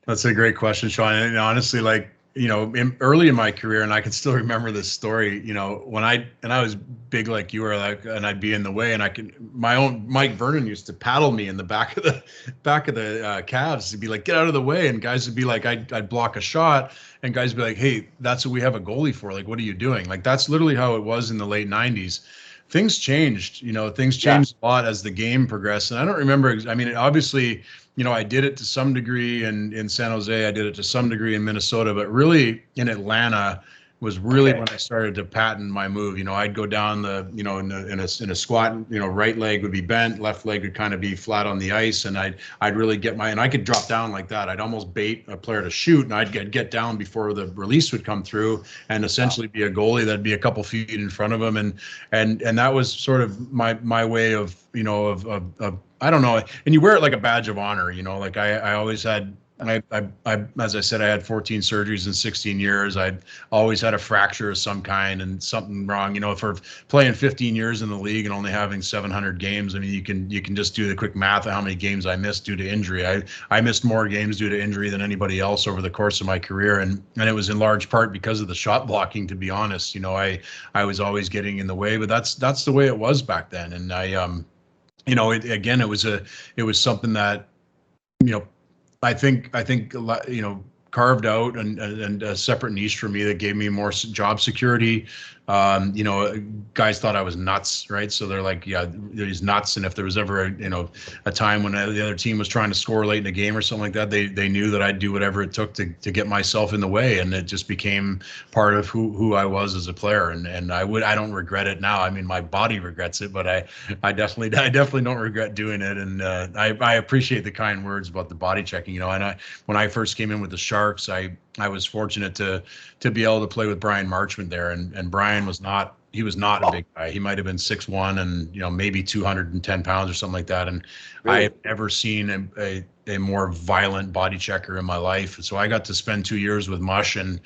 That's a great question, Sean. And honestly, like, you know, early in my career, and I can still remember this story, you know, when I was big like you were, like, and I'd be in the way, and my own Mike Vernon used to paddle me in the back of the calves to be like, get out of the way. And guys would be like, I'd block a shot, and guys would be like, hey, that's what we have a goalie for. Like, what are you doing? Like, that's literally how it was in the late 90s. Things changed, you know, a lot as the game progressed. And I don't remember, I mean, obviously, I did it to some degree in San Jose. I did it to some degree in Minnesota, but really in Atlanta was really when I started to patent my move. I'd go down in a squat, right leg would be bent, left leg would kind of be flat on the ice, and I'd really get and I could drop down like that. I'd almost bait a player to shoot, and I'd get down before the release would come through, and essentially be a goalie that'd be a couple feet in front of him, and that was sort of my way of of I don't know, and you wear it like a badge of honor, like I always had. I as I said, I had 14 surgeries in 16 years. I'd always had a fracture of some kind and something wrong. For playing 15 years in the league and only having 700 games, I mean, you can just do the quick math of how many games I missed due to injury. I missed more games due to injury than anybody else over the course of my career, and it was in large part because of the shot blocking. To be honest, I was always getting in the way, but that's the way it was back then, and it was something that I think carved out and a separate niche for me that gave me more job security. Guys thought I was nuts, right? So they're like, yeah, he's nuts. And if there was ever a time when the other team was trying to score late in a game or something like that, they knew that I'd do whatever it took to get myself in the way, and it just became part of who I was as a player. And I don't regret it now. I mean, my body regrets it, but I definitely don't regret doing it. And I appreciate the kind words about the body checking. And when I first came in with the Sharks, I was fortunate to be able to play with Brian Marchment there, and Brian was not a big guy. He might have been 6'1" and maybe 210 pounds or something like that. And really? I have never seen a more violent body checker in my life. So I got to spend 2 years with Mush and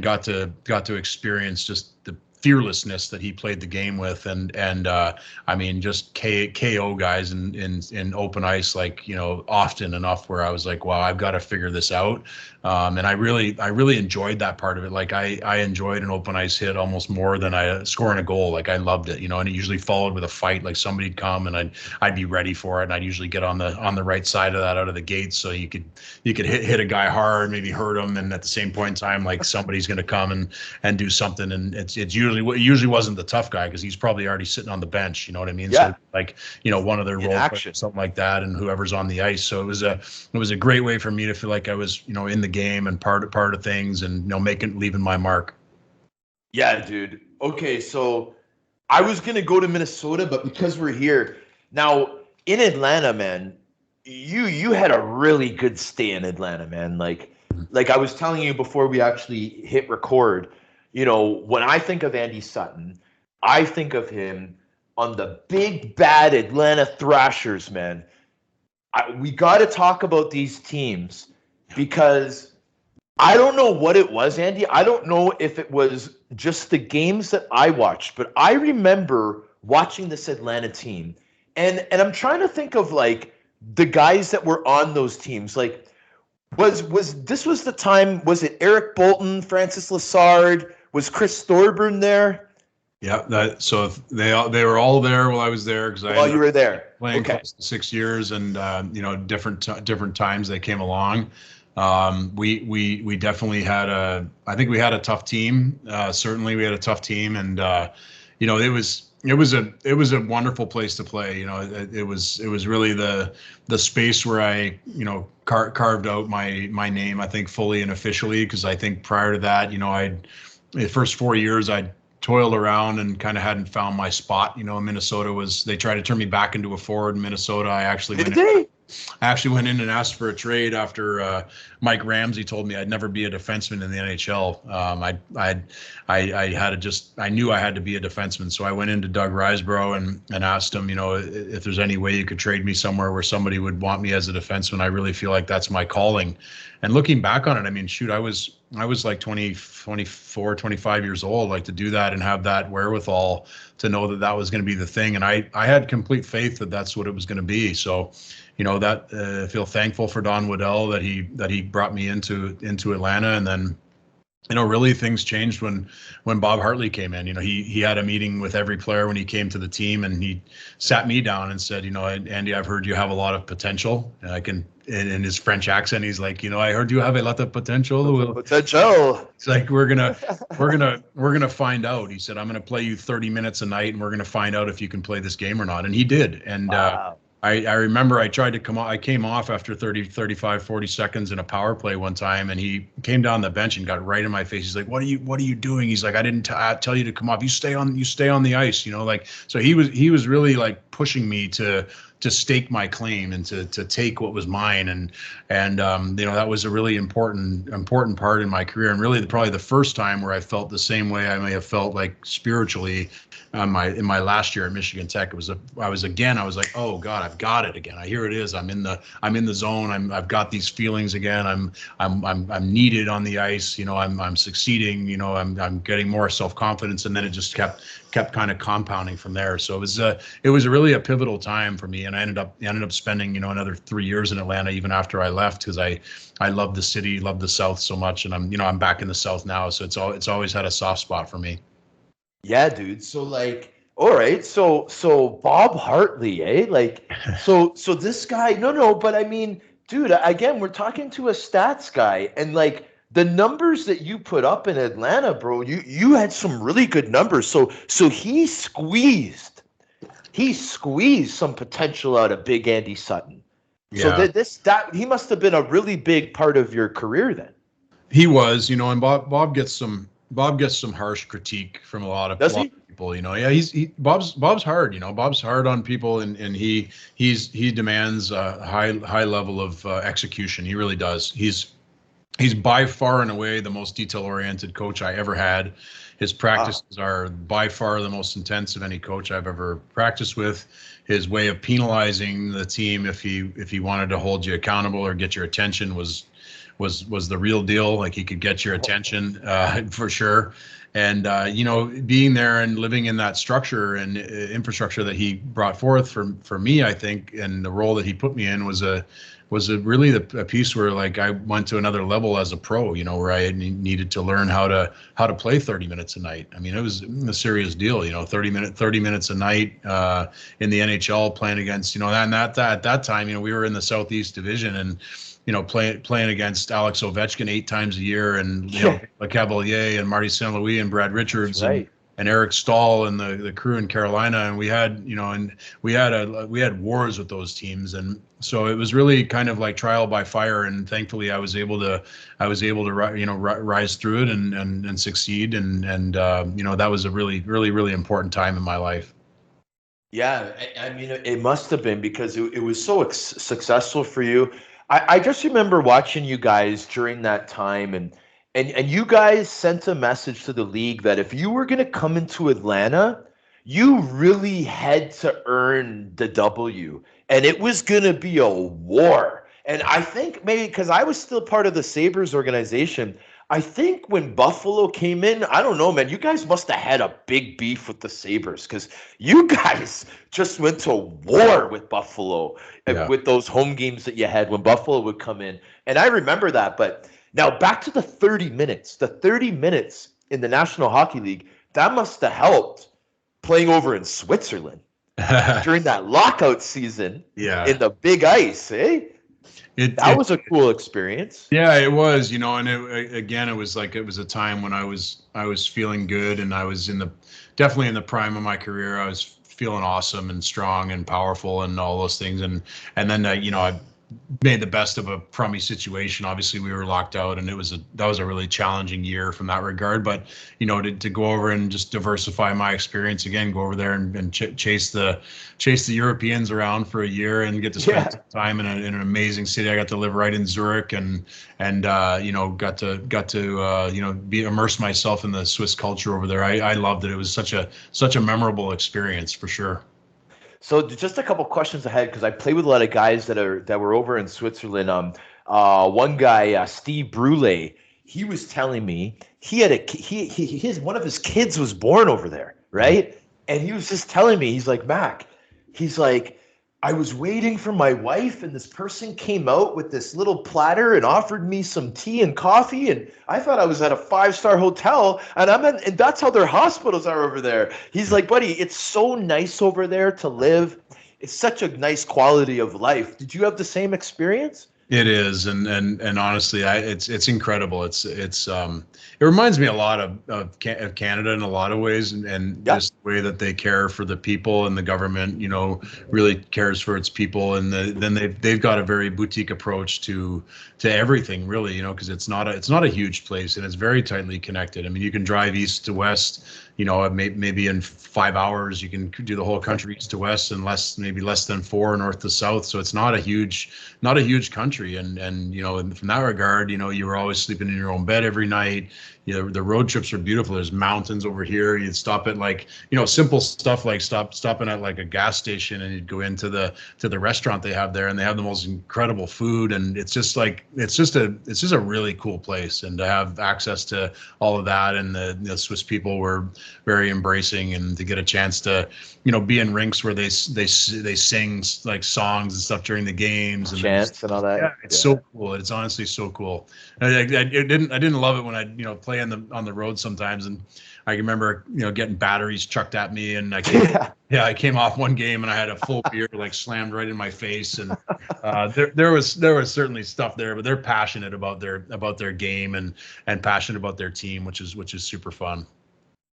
got to experience just the fearlessness that he played the game with, and I mean, just KO guys in open ice, like often enough where I was like, wow, I've got to figure this out. And I really enjoyed that part of it. Like I enjoyed an open ice hit almost more than I scoring a goal. Like I loved it, and it usually followed with a fight. Like somebody'd come and I'd be ready for it, and I'd usually get on the right side of that out of the gate, so you could hit a guy hard, maybe hurt him, and at the same point in time, like somebody's going to come and do something, and it usually wasn't the tough guy because he's probably already sitting on the bench. You know what I mean? Yeah. So like one of their role players, something like that, and whoever's on the ice. So it was a great way for me to feel like I was in the game and part of things, and leaving my mark. Yeah, dude. Okay, so I was gonna go to Minnesota, but because we're here now in Atlanta, man, you had a really good stay in Atlanta, man. Like I was telling you before we actually hit record, when I think of Andy Sutton, I think of him on the big bad Atlanta Thrashers, man. We got to talk about these teams because I don't know what it was, Andy. I don't know if it was just the games that I watched, but I remember watching this Atlanta team, and I'm trying to think of like the guys that were on those teams. Like, was the time? Was it Eric Bolton, Francis Lassard? Was Chris Thorburn there? Yeah, so they were all there while I was there because you were there playing close to 6 years, and different times they came along. We definitely had I think we had a tough team. Certainly we had a tough team, and it was a wonderful place to play. It was really the space where I carved out my name, I think, fully and officially, because I think prior to that, the first 4 years I'd toiled around and kind of hadn't found my spot. Minnesota they tried to turn me back into a forward in Minnesota. I actually went in and asked for a trade after Mike Ramsey told me I'd never be a defenseman in the NHL. I knew I had to be a defenseman, so I went into Doug Riseborough and asked him, if there's any way you could trade me somewhere where somebody would want me as a defenseman. I really feel like that's my calling. And looking back on it, I mean, shoot, I was like 24, 25 years old, like to do that and have that wherewithal to know that was going to be the thing. And I had complete faith that that's what it was going to be. So, I feel thankful for Don Waddell that he brought me into Atlanta. And then, really things changed when Bob Hartley came in. He had a meeting with every player when he came to the team, and he sat me down and said, Andy, I've heard you have a lot of potential. And I can, in his French accent, he's like, I heard you have a lot of potential. Potential. It's like we're gonna find out. He said, I'm gonna play you 30 minutes a night, and we're gonna find out if you can play this game or not. And he did. And wow. I remember I tried to come off. I came off after 30, 35, 40 seconds in a power play one time, and he came down the bench and got right in my face. He's like, what are you doing? He's like, I didn't tell you to come off. You stay on the ice, like, so he was really like pushing me to stake my claim and to take what was mine. And that was a really important part in my career, and really probably the first time where I felt the same way I may have felt like spiritually in my last year at Michigan Tech. I was like, oh God, I've got it again. Here it is. I'm in the zone. I've got these feelings again. I'm needed on the ice. I'm succeeding. I'm getting more self-confidence, and then it just kept kind of compounding from there. So it was really a pivotal time for me, and I ended up spending another 3 years in Atlanta even after I left, because I love the city, love the South so much, and I'm back in the South now, so it's always had a soft spot for me. Yeah, dude. So like, all right. So Bob Hartley, eh? Like, so this guy, no, but I mean, dude, again, we're talking to a stats guy, and like the numbers that you put up in Atlanta, bro, you had some really good numbers. So he squeezed some potential out of Big Andy Sutton. So Yeah. that he must have been a really big part of your career then. He was, and Bob gets some harsh critique from a lot of people. Yeah, Bob's hard. Bob's hard on people, and he demands a high level of execution. He really does. He's by far and away the most detail-oriented coach I ever had. His practices are by far the most intense of any coach I've ever practiced with. His way of penalizing the team if he wanted to hold you accountable or get your attention was the real deal. Like, he could get your attention for sure. And being there and living in that structure and infrastructure that he brought forth for me, I think, and the role that he put me in was really a piece where, like, I went to another level as a pro, where I needed to learn how to play 30 minutes a night. I mean, it was a serious deal, 30 minutes a night in the NHL, playing against, and at that time, we were in the Southeast Division, and playing against Alex Ovechkin 8 times a year, and Le Cavalier and Marty St. Louis and Brad Richards and Eric Stahl and the crew in Carolina, and we had wars with those teams, and so it was really kind of like trial by fire, and thankfully I was able to rise through it and succeed, and that was a really, really, really important time in my life. Yeah, I mean, it must have been, because it was so successful for you. I just remember watching you guys during that time, and you guys sent a message to the league that if you were going to come into Atlanta, you really had to earn the W, and it was going to be a war. And I think maybe because I was still part of the Sabres organization, I think when Buffalo came in, I don't know, man, you guys must have had a big beef with the Sabres, because you guys just went to war with Buffalo with those home games that you had when Buffalo would come in. And I remember that. But now back to the 30 minutes. The 30 minutes in the National Hockey League, that must have helped playing over in Switzerland during that lockout season in the Big Ice, eh? That was a cool experience. Yeah, it was, and it was like, it was a time when I was feeling good, and I was definitely in the prime of my career. I was feeling awesome and strong and powerful and all those things, and then I made the best of a crummy situation. Obviously, we were locked out, and that was a really challenging year from that regard. But to go over and just diversify my experience again, go over there and chase the Europeans around for a year and get to spend some time in an amazing city. I got to live right in Zurich, and got to immerse myself in the Swiss culture over there. I loved it. It was such a memorable experience for sure. So just a couple questions ahead, because I play with a lot of guys that were over in Switzerland. One guy, Steve Brule, he was telling me he had one of his kids was born over there, right? And he was just telling me, he's like, Mac, he's like, I was waiting for my wife, and this person came out with this little platter and offered me some tea and coffee, and I thought I was at a 5-star hotel, and that's how their hospitals are over there. He's like, buddy, it's so nice over there to live. It's such a nice quality of life. Did you have the same experience? It is, and honestly, it's incredible. It reminds me a lot of Canada in a lot of ways, and Yeah, just the way that they care for the people, and the government, really cares for its people, and then they've got a very boutique approach to everything, really, because it's not a huge place, and it's very tightly connected. I mean, you can drive east to west, maybe in 5 hours you can do the whole country east to west, and maybe less than 4 north to south. So it's not a huge country, and from that regard, you were always sleeping in your own bed every night. The road trips are beautiful. There's mountains over here. You'd stop at simple stuff like stopping at like a gas station, and you'd go into the restaurant they have there, and they have the most incredible food, and it's just a really cool place. And to have access to all of that, and the Swiss people were very embracing, and to get a chance to be in rinks where they sing like songs and stuff during the games, and chants and all that. yeah, it's so cool. It's honestly so cool. I didn't love it when I play on the road sometimes, and I remember getting batteries chucked at me, and I came off one game and I had a full beer like slammed right in my face, and there was certainly stuff there, but they're passionate about their game, and passionate about their team, which is super fun.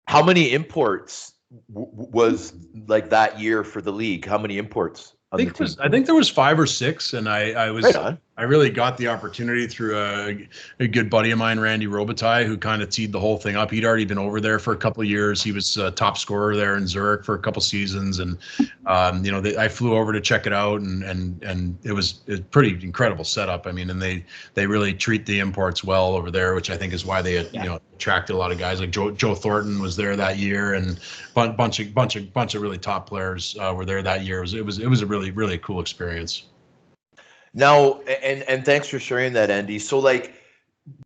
How many imports was like that year for the league? How many imports on the team? I think there was 5 or 6, and I was Right on. I really got the opportunity through a good buddy of mine, Randy Robitaille, who kind of teed the whole thing up. He'd already been over there for a couple of years. He was top scorer there in Zurich for a couple seasons, and I flew over to check it out, and it was a pretty incredible setup. I mean, and they really treat the imports well over there, which I think is why they attracted a lot of guys. Like Joe Thornton was there that year, and bunch of really top players were there that year. It was a really cool experience. Now, and thanks for sharing that, Andy. So, like,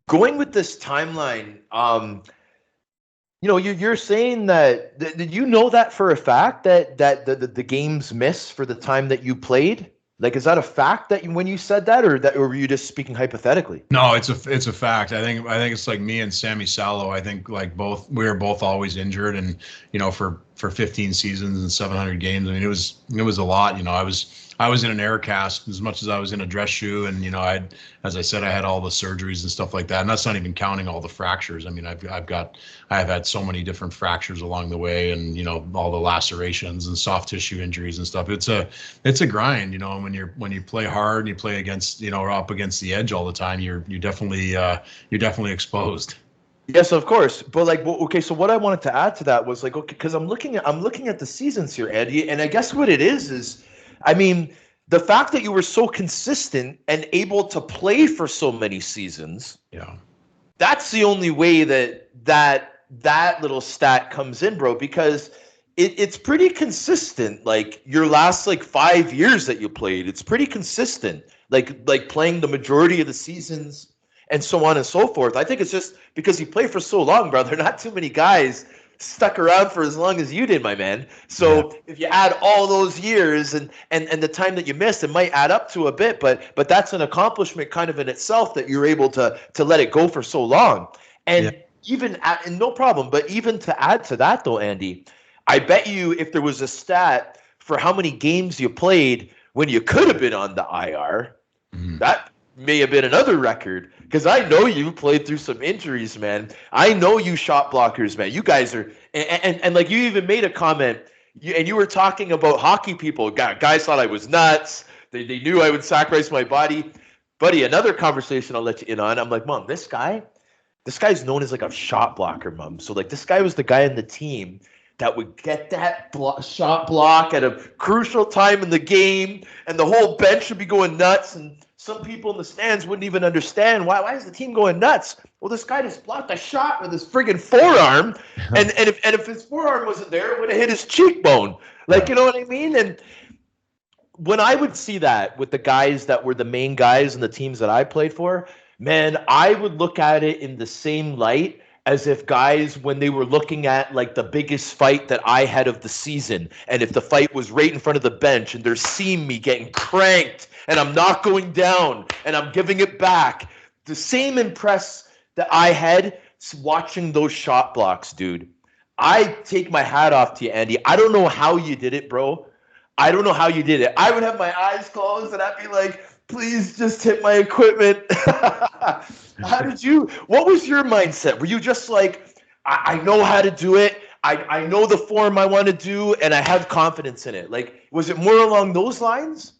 going with this timeline, you're saying that did you know that for a fact that the games miss for the time that you played? Like, is that a fact that when you said that, or were you just speaking hypothetically? No, it's a fact. I think it's like me and Sammy Salo. I think like we were both always injured, and for 15 seasons and 700 games. I mean, it was a lot. I was in an air cast as much as I was in a dress shoe, and as I said, I had all the surgeries and stuff like that, and that's not even counting all the fractures. I mean, I have had so many different fractures along the way, and all the lacerations and soft tissue injuries and stuff. It's a grind, when you play hard and you play against up against the edge all the time, you're definitely exposed. Yes, of course. But okay, so what I wanted to add to that was okay, because I'm looking at the seasons here, Andy, and I guess what it is, I mean, the fact that you were so consistent and able to play for so many seasons, that's the only way that little stat comes in, bro, because it's pretty consistent. Like your last 5 years that you played, it's pretty consistent. Like playing the majority of the seasons and so on and so forth. I think it's just because you play for so long, brother. Not too many guys stuck around for as long as you did, my man. So if you add all those years and the time that you missed, it might add up to a bit, but that's an accomplishment kind of in itself that you're able to let it go for so long. And and no problem, but even to add to that though, Andy, I bet you if there was a stat for how many games you played when you could have been on the IR, that may have been another record, because I know you played through some injuries, man. I know you shot blockers, man. You guys are, and like you even made a comment, and you were talking about hockey people. Guys thought I was nuts. They knew I would sacrifice my body. Buddy, another conversation I'll let you in on. I'm like, Mom, this guy's known as like a shot blocker, Mom. So like this guy was the guy in the team that would get that shot block at a crucial time in the game, and the whole bench would be going nuts, and some people in the stands wouldn't even understand why is the team going nuts? Well, this guy just blocked a shot with his friggin' forearm, and if his forearm wasn't there, it would have hit his cheekbone. Like, you know what I mean? And when I would see that with the guys that were the main guys in the teams that I played for, man, I would look at it in the same light as if guys, when they were looking at like the biggest fight that I had of the season, and if the fight was right in front of the bench and they're seeing me getting cranked and I'm not going down and I'm giving it back, the same impress that I had watching those shot blocks, dude. I take my hat off to you, Andy. I don't know how you did it, bro. I don't know how you did it. I would have my eyes closed and I'd be like, Please just hit my equipment. What was your mindset? Were you just like, I know how to do it. I know the form I want to do and I have confidence in it. Like, was it more along those lines?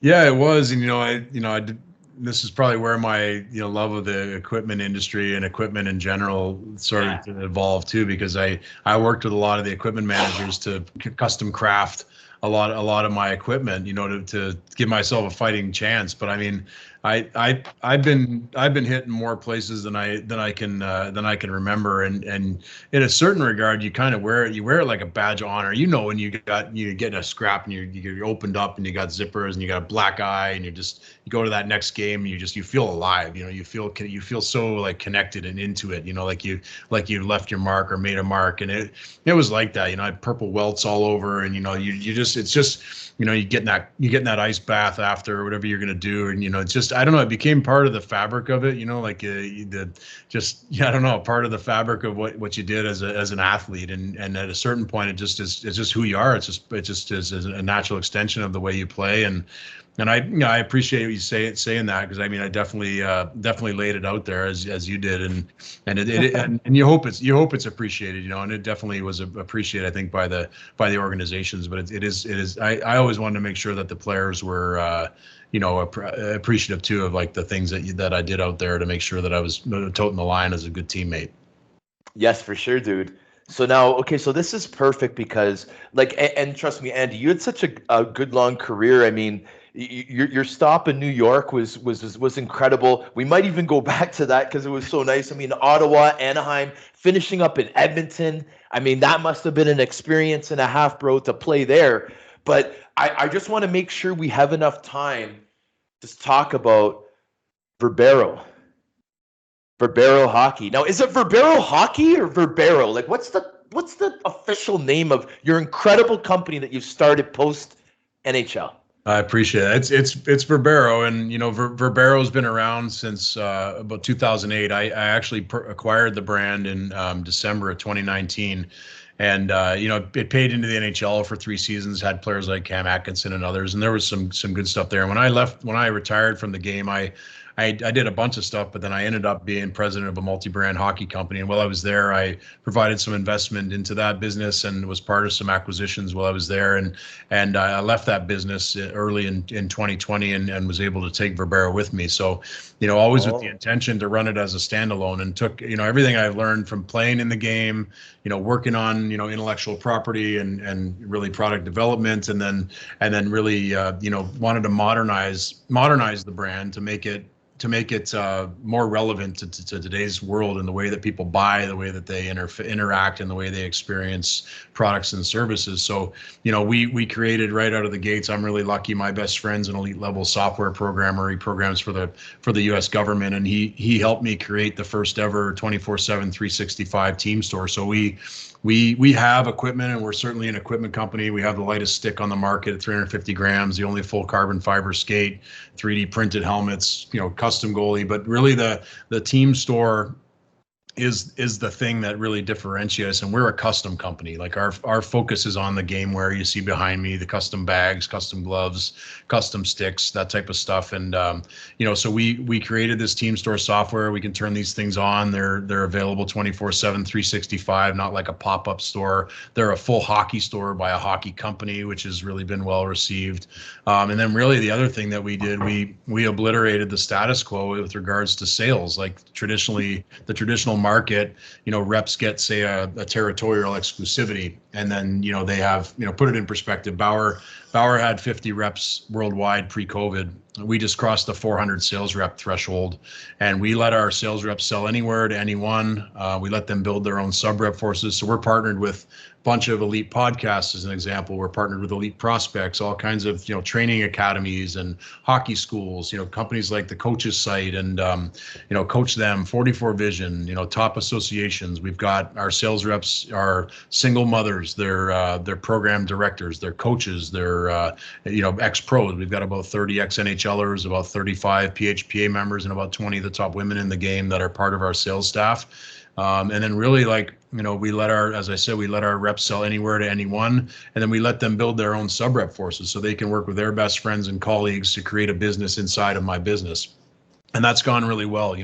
Yeah, it was. And, I did, this is probably where my, love of the equipment industry and equipment in general started to evolve too, because I worked with a lot of the equipment managers to custom craft a lot of my equipment, to give myself a fighting chance. But I mean, I've been hitting more places than I can remember, and in a certain regard, you kind of wear it like a badge of honor. When you get in a scrap and you're opened up and you got zippers and you got a black eye and you go to that next game and you feel alive. You feel so like connected and into it. Like you left your mark or made a mark, and it was like that. I had purple welts all over, and it's just you get in that ice bath after or whatever you're gonna do, and it's just, I don't know, it became part of the fabric of it, like I don't know, part of the fabric of what you did as an athlete, and at a certain point it's just who you are. It just is a natural extension of the way you play, and I appreciate you saying that, because I mean, I definitely laid it out there as you did, and you hope it's appreciated, and it definitely was appreciated, I think, by the organizations. But it is I always wanted to make sure that the players were appreciative too of like the things that I did out there to make sure that I was toting the line as a good teammate. Yes, for sure, dude. So now, okay, so this is perfect because, like, and trust me, Andy, you had such a good long career. I mean, your stop in New York was incredible. We might even go back to that because it was so nice. I mean, Ottawa, Anaheim, finishing up in Edmonton. I mean, that must have been an experience and a half, bro, to play there. But I just want to make sure we have enough time to talk about Verbero hockey. Now, is it Verbero hockey or Verbero? Like, what's the official name of your incredible company that you've started post NHL? I appreciate it. It's Verbero, and Verbero's been around since about 2008. I actually acquired the brand in December of 2019, and it paid into the NHL for 3 seasons. Had players like Cam Atkinson and others, and there was some good stuff there. And when I retired from the game, I did a bunch of stuff, but then I ended up being president of a multi-brand hockey company. And while I was there, I provided some investment into that business and was part of some acquisitions while I was there. And I left that business early in 2020 and was able to take Verbero with me. So, always with the intention to run it as a standalone, and took, everything I learned from playing in the game, working on, intellectual property and really product development. And then really, wanted to modernize the brand to make it more relevant to today's world, and the way that people buy, the way that they interact, and the way they experience products and services. So, we created right out of the gates. I'm really lucky. My best friend's an elite level software programmer. He programs for the U.S. government, and he helped me create the first ever 24/7 365 team store. So we have equipment, and we're certainly an equipment company. We have the lightest stick on the market at 350 grams, the only full carbon fiber skate, 3D printed helmets, custom goalie. But really the team store is the thing that really differentiates us, and we're a custom company. Like our focus is on the game wear you see behind me, the custom bags, custom gloves, custom sticks, that type of stuff. And so we created this team store software. We can turn these things on. They're available 24/7 365, not like a pop-up store. They're a full hockey store by a hockey company, which has really been well received. And then really the other thing that we did, we obliterated the status quo with regards to sales. Like the traditional market, reps get, say, a territorial exclusivity, and then they have, put it in perspective, Bauer had 50 reps worldwide pre-COVID. We just crossed the 400 sales rep threshold, and we let our sales reps sell anywhere to anyone. We let them build their own sub rep forces. So we're partnered with a bunch of elite podcasts, as an example. We're partnered with elite prospects, all kinds of training academies and hockey schools, companies like the Coaches Site and Coach Them, 44 Vision, top associations. We've got our sales reps are single mothers, they're program directors, they're coaches, they're ex-pros. We've got about 30 ex-NHLers, about 35 PHPA members, and about 20 of the top women in the game that are part of our sales staff. And then really, like, we let as I said, we let our reps sell anywhere to anyone, and then we let them build their own sub rep forces so they can work with their best friends and colleagues to create a business inside of my business. And that's gone really well.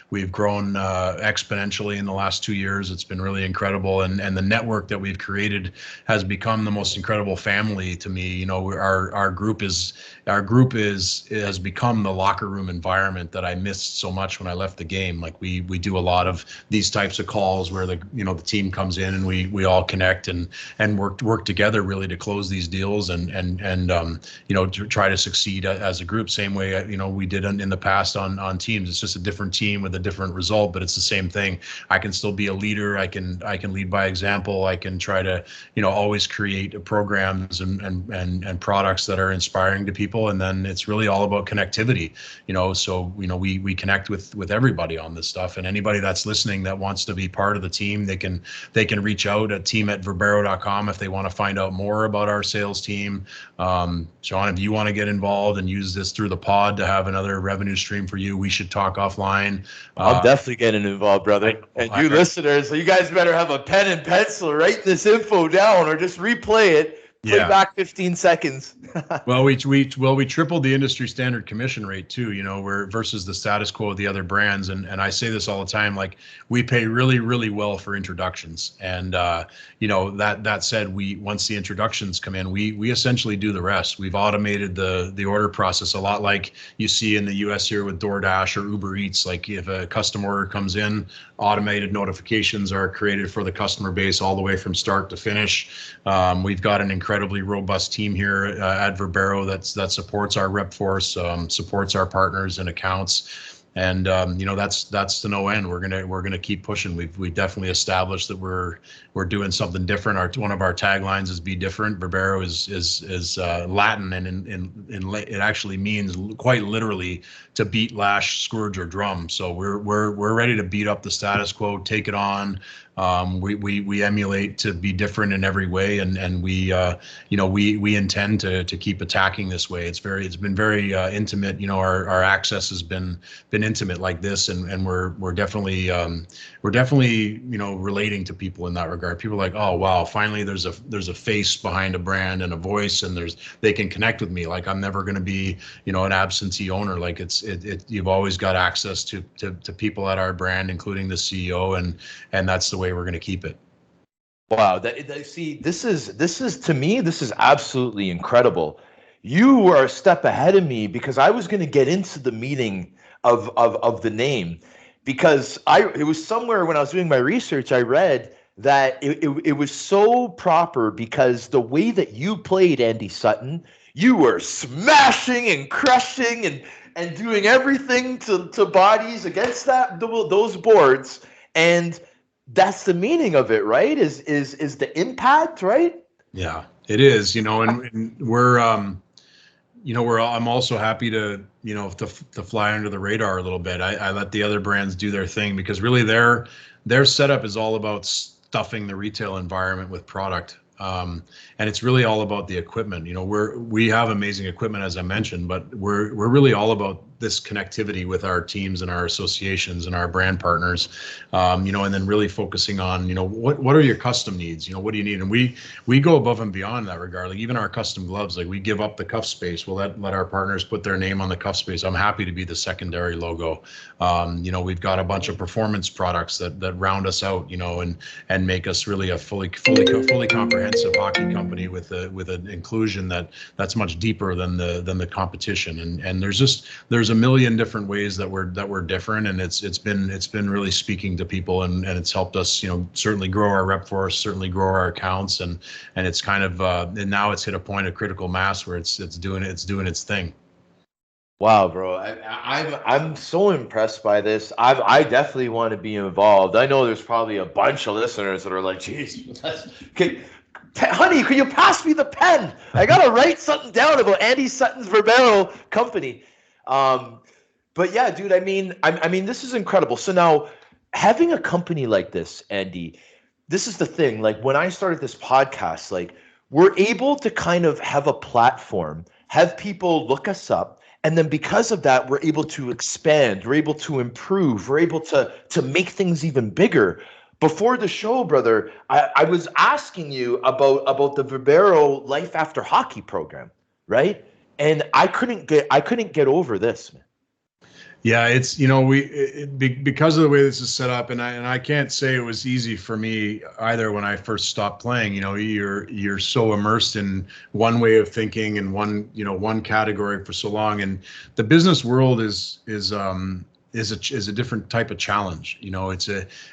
We've grown exponentially in the last 2 years. It's been really incredible, and the network that we've created has become the most incredible family to me. Our group has become the locker room environment that I missed so much when I left the game. Like we do a lot of these types of calls where the team comes in and we all connect and work together really to close these deals and to try to succeed as a group. Same way we did in the past on teams. It's just a different team with a different result, but it's the same thing. I can still be a leader. I can lead by example. I can try to always create programs and products that are inspiring to people. And then it's really all about connectivity. So we connect with everybody on this stuff, and anybody that's listening that wants to be part of the team, they can reach out at team@verbero.com if they want to find out more about our sales team. Sean, if you want to get involved and use this through the pod to have another revenue stream for you, we should talk offline. I'm definitely getting involved, brother. And you listeners, you guys better have a pen and pencil, write this info down or just replay it. Play back 15 seconds. Well, we tripled the industry standard commission rate too, where versus the status quo of the other brands. And I say this all the time, like we pay really, really well for introductions. And that said, once the introductions come in, we essentially do the rest. We've automated the order process a lot like you see in the US here with DoorDash or Uber Eats. Like if a custom order comes in, automated notifications are created for the customer base all the way from start to finish. We've got an incredibly robust team here at Verbero that supports our rep force, supports our partners and accounts. And that's the no end. We're gonna keep pushing. We've definitely established that we're doing something different. One of our taglines is "Be different." Verbero is Latin, and it actually means quite literally to beat, lash, scourge, or drum. So we're ready to beat up the status quo, take it on. We emulate to be different in every way, and we intend to keep attacking this way. It's been very intimate. Our access has been intimate like this, and we're definitely relating to people in that regard. People are like, oh wow, finally there's a face behind a brand and a voice, and they can connect with me. Like I'm never going to be an absentee owner. Like you've always got access to people at our brand, including the CEO, and that's the way we're going to keep it. Wow. See, this is to me, this is absolutely incredible. You were a step ahead of me because I was going to get into the meaning of the name, because it was somewhere when I was doing my research, I read that it was so proper because the way that you played, Andy Sutton, you were smashing and crushing and doing everything to bodies against those boards, and that's the meaning of it, right? Is the impact, right? Yeah, it is. And we're I'm also happy to fly under the radar a little bit. I let the other brands do their thing because really their setup is all about stuffing the retail environment with product. And it's really all about the equipment. We have amazing equipment, as I mentioned, but we're really all about this connectivity with our teams and our associations and our brand partners, and then really focusing on, what are your custom needs? What do you need? And we go above and beyond in that regard. Like even our custom gloves, like we give up the cuff space. We'll let our partners put their name on the cuff space. I'm happy to be the secondary logo. We've got a bunch of performance products that round us out, and make us really a fully comprehensive hockey company with an inclusion that's much deeper than the competition. And there's a million different ways that we're different, and it's been really speaking to people, and it's helped us certainly grow our rep force, certainly grow our accounts, and it's kind of and now it's hit a point of critical mass where it's doing its thing. Wow, bro, I'm so impressed by this. I definitely want to be involved. I know there's probably a bunch of listeners that are like, geez, honey, could you pass me the pen? I gotta write something down about Andy Sutton's Verbero company. But yeah, dude, I mean, this is incredible. So now having a company like this, Andy, this is the thing. Like when I started this podcast, like we're able to kind of have a platform, have people look us up And then because of that, we're able to expand, we're able to improve, we're able to make things even bigger. Before the show, brother, I was asking you about the Verbero Life After Hockey program, right? And I couldn't get over this, man. Yeah, it's, because of the way this is set up, and I can't say it was easy for me either when I first stopped playing. You're so immersed in one way of thinking and one category for so long, and the business world is a different type of challenge. It's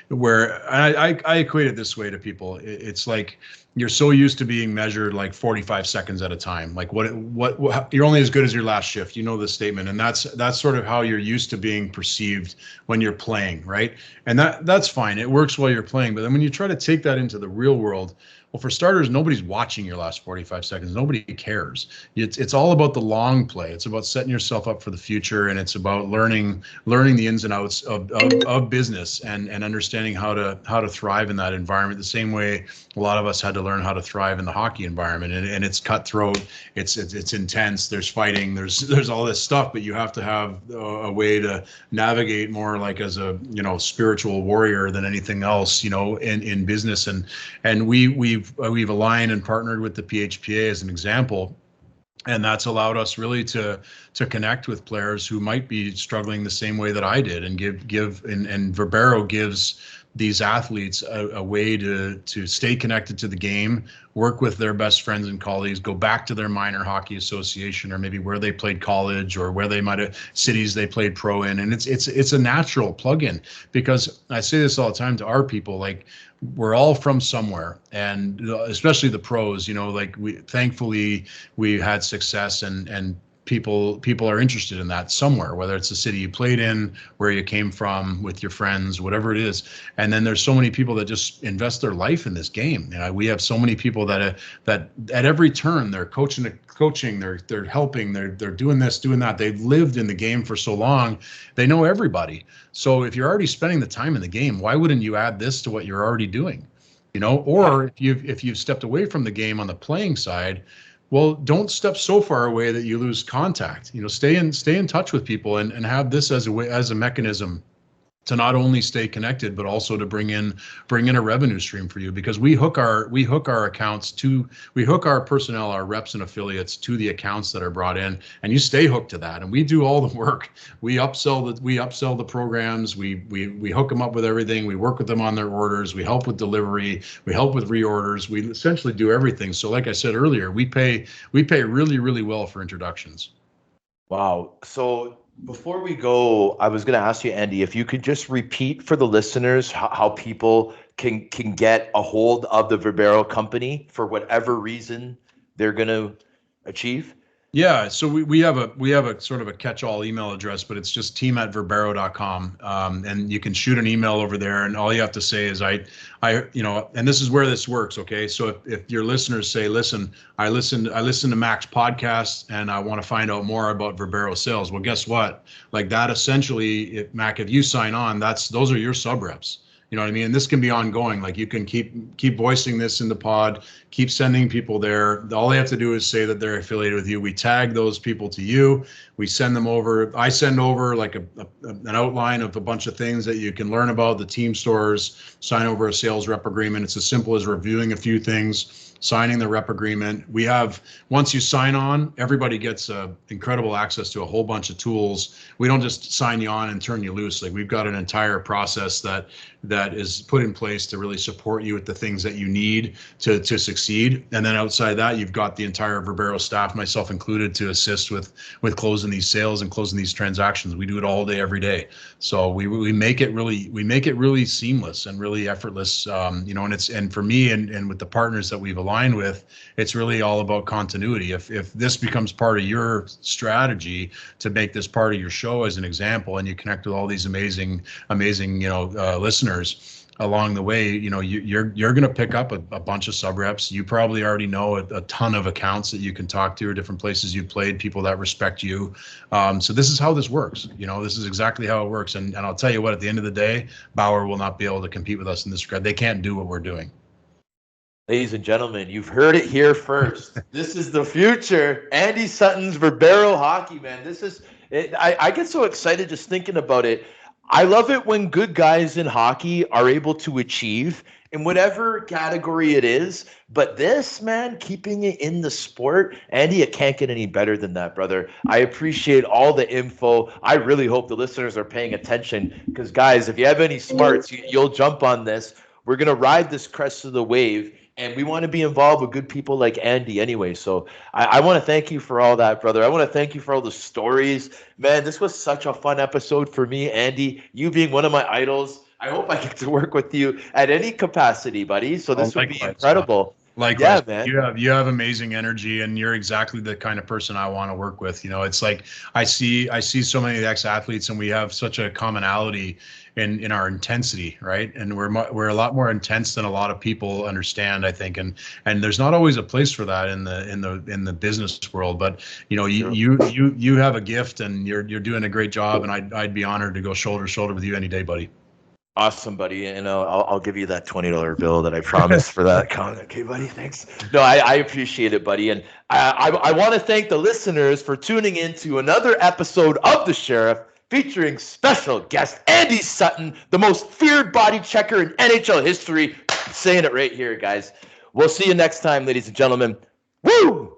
where I equate it this way to people. It's like you're so used to being measured like 45 seconds at a time. Like what you're only as good as your last shift. The statement, and that's sort of how you're used to being perceived when you're playing, right? And that's fine. It works while you're playing, but then when you try to take that into the real world, well, for starters, nobody's watching your last 45 seconds. Nobody cares. It's all about the long play. It's about setting yourself up for the future, and it's about learning the ins and outs of business and understanding how to thrive in that environment. The same way a lot of us had to learn how to thrive in the hockey environment, and it's cutthroat. It's intense. There's fighting. There's all this stuff, but you have to have a way to navigate more like as a spiritual warrior than anything else. In business, and we've aligned and partnered with the PHPA as an example, and that's allowed us really to connect with players who might be struggling the same way that I did, and give and Verbero gives these athletes a way to stay connected to the game, work with their best friends and colleagues, go back to their minor hockey association, or maybe where they played college, or where they might have cities they played pro in. And it's a natural plug-in, because I say this all the time to our people, like, we're all from somewhere, and especially the pros, like thankfully we had success, and people are interested in that somewhere, whether it's the city you played in, where you came from with your friends, whatever it is. And then there's so many people that just invest their life in this game. We have so many people that at every turn they're coaching, they're helping, they're doing this, doing that. They've lived in the game for so long, they know everybody. So if you're already spending the time in the game, why wouldn't you add this to what you're already doing? Or if you've stepped away from the game on the playing side, well, don't step so far away that you lose contact. Stay in touch with people, and have this as a mechanism to not only stay connected, but also to bring in a revenue stream for you, because we hook our personnel, our reps and affiliates, to the accounts that are brought in, and you stay hooked to that. And we do all the work. We upsell the programs. We hook them up with everything. We work with them on their orders. We help with delivery. We help with reorders. We essentially do everything. So like I said earlier, we pay really, really well for introductions. Wow. So before we go, I was going to ask you, Andy, if you could just repeat for the listeners how people can get a hold of the Verbero company for whatever reason they're going to achieve. Yeah, so we have a sort of a catch-all email address, but it's just team@verbero.com, and you can shoot an email over there, and all you have to say is I and this is where this works. Okay, so if your listeners say, listen, I listen to Mac's podcast, and I want to find out more about Verbero sales. Well, guess what? Like that, essentially, Mac, if you sign on, those are your sub reps. You know what I mean? And this can be ongoing. Like you can keep voicing this in the pod, keep sending people there. All they have to do is say that they're affiliated with you. We tag those people to you. We send them over. I send over like an outline of a bunch of things that you can learn about the team stores, sign over a sales rep agreement. It's as simple as reviewing a few things, signing the rep agreement. We have, once you sign on, everybody gets incredible access to a whole bunch of tools. We don't just sign you on and turn you loose. Like we've got an entire process that is put in place to really support you with the things that you need to succeed. And then outside that, you've got the entire Verbero staff, myself included, to assist with closing these sales and closing these transactions. We do it all day, every day. So we make it really seamless and really effortless. And for me and with the partners that we've aligned with, it's really all about continuity. If this becomes part of your strategy to make this part of your show, as an example, and you connect with all these amazing listeners along the way, you're going to pick up a bunch of sub reps. You probably already know a ton of accounts that you can talk to, or different places you've played, people that respect you. So this is how this works. This is exactly how it works. And I'll tell you what, at the end of the day, Bauer will not be able to compete with us in this regard. They can't do what we're doing. Ladies and gentlemen, you've heard it here first. This is the future. Andy Sutton's Verbero hockey, man. This is it, I get so excited just thinking about it. I love it when good guys in hockey are able to achieve in whatever category it is. But this, man, keeping it in the sport, Andy, it can't get any better than that, brother. I appreciate all the info. I really hope the listeners are paying attention because, guys, if you have any smarts, you'll jump on this. We're going to ride this crest of the wave. And we want to be involved with good people like Andy anyway. So I want to thank you for all that, brother. I want to thank you for all the stories. Man, this was such a fun episode for me, Andy. You being one of my idols. I hope I get to work with you at any capacity, buddy. So this would be incredible. Likewise, yeah, man. You have amazing energy, and you're exactly the kind of person I want to work with. You know, it's like I see so many ex-athletes, and we have such a commonality in our intensity, right? And we're a lot more intense than a lot of people understand, I think. And there's not always a place for that in the business world. But you know, you have a gift, and you're doing a great job, and I'd be honored to go shoulder to shoulder with you any day, buddy. Awesome, buddy. And I'll give you that $20 bill that I promised for that comment. Okay, buddy. Thanks. No, I appreciate it, buddy. And I want to thank the listeners for tuning in to another episode of The Sheriff featuring special guest Andy Sutton, the most feared body checker in NHL history. I'm saying it right here, guys. We'll see you next time, ladies and gentlemen. Woo!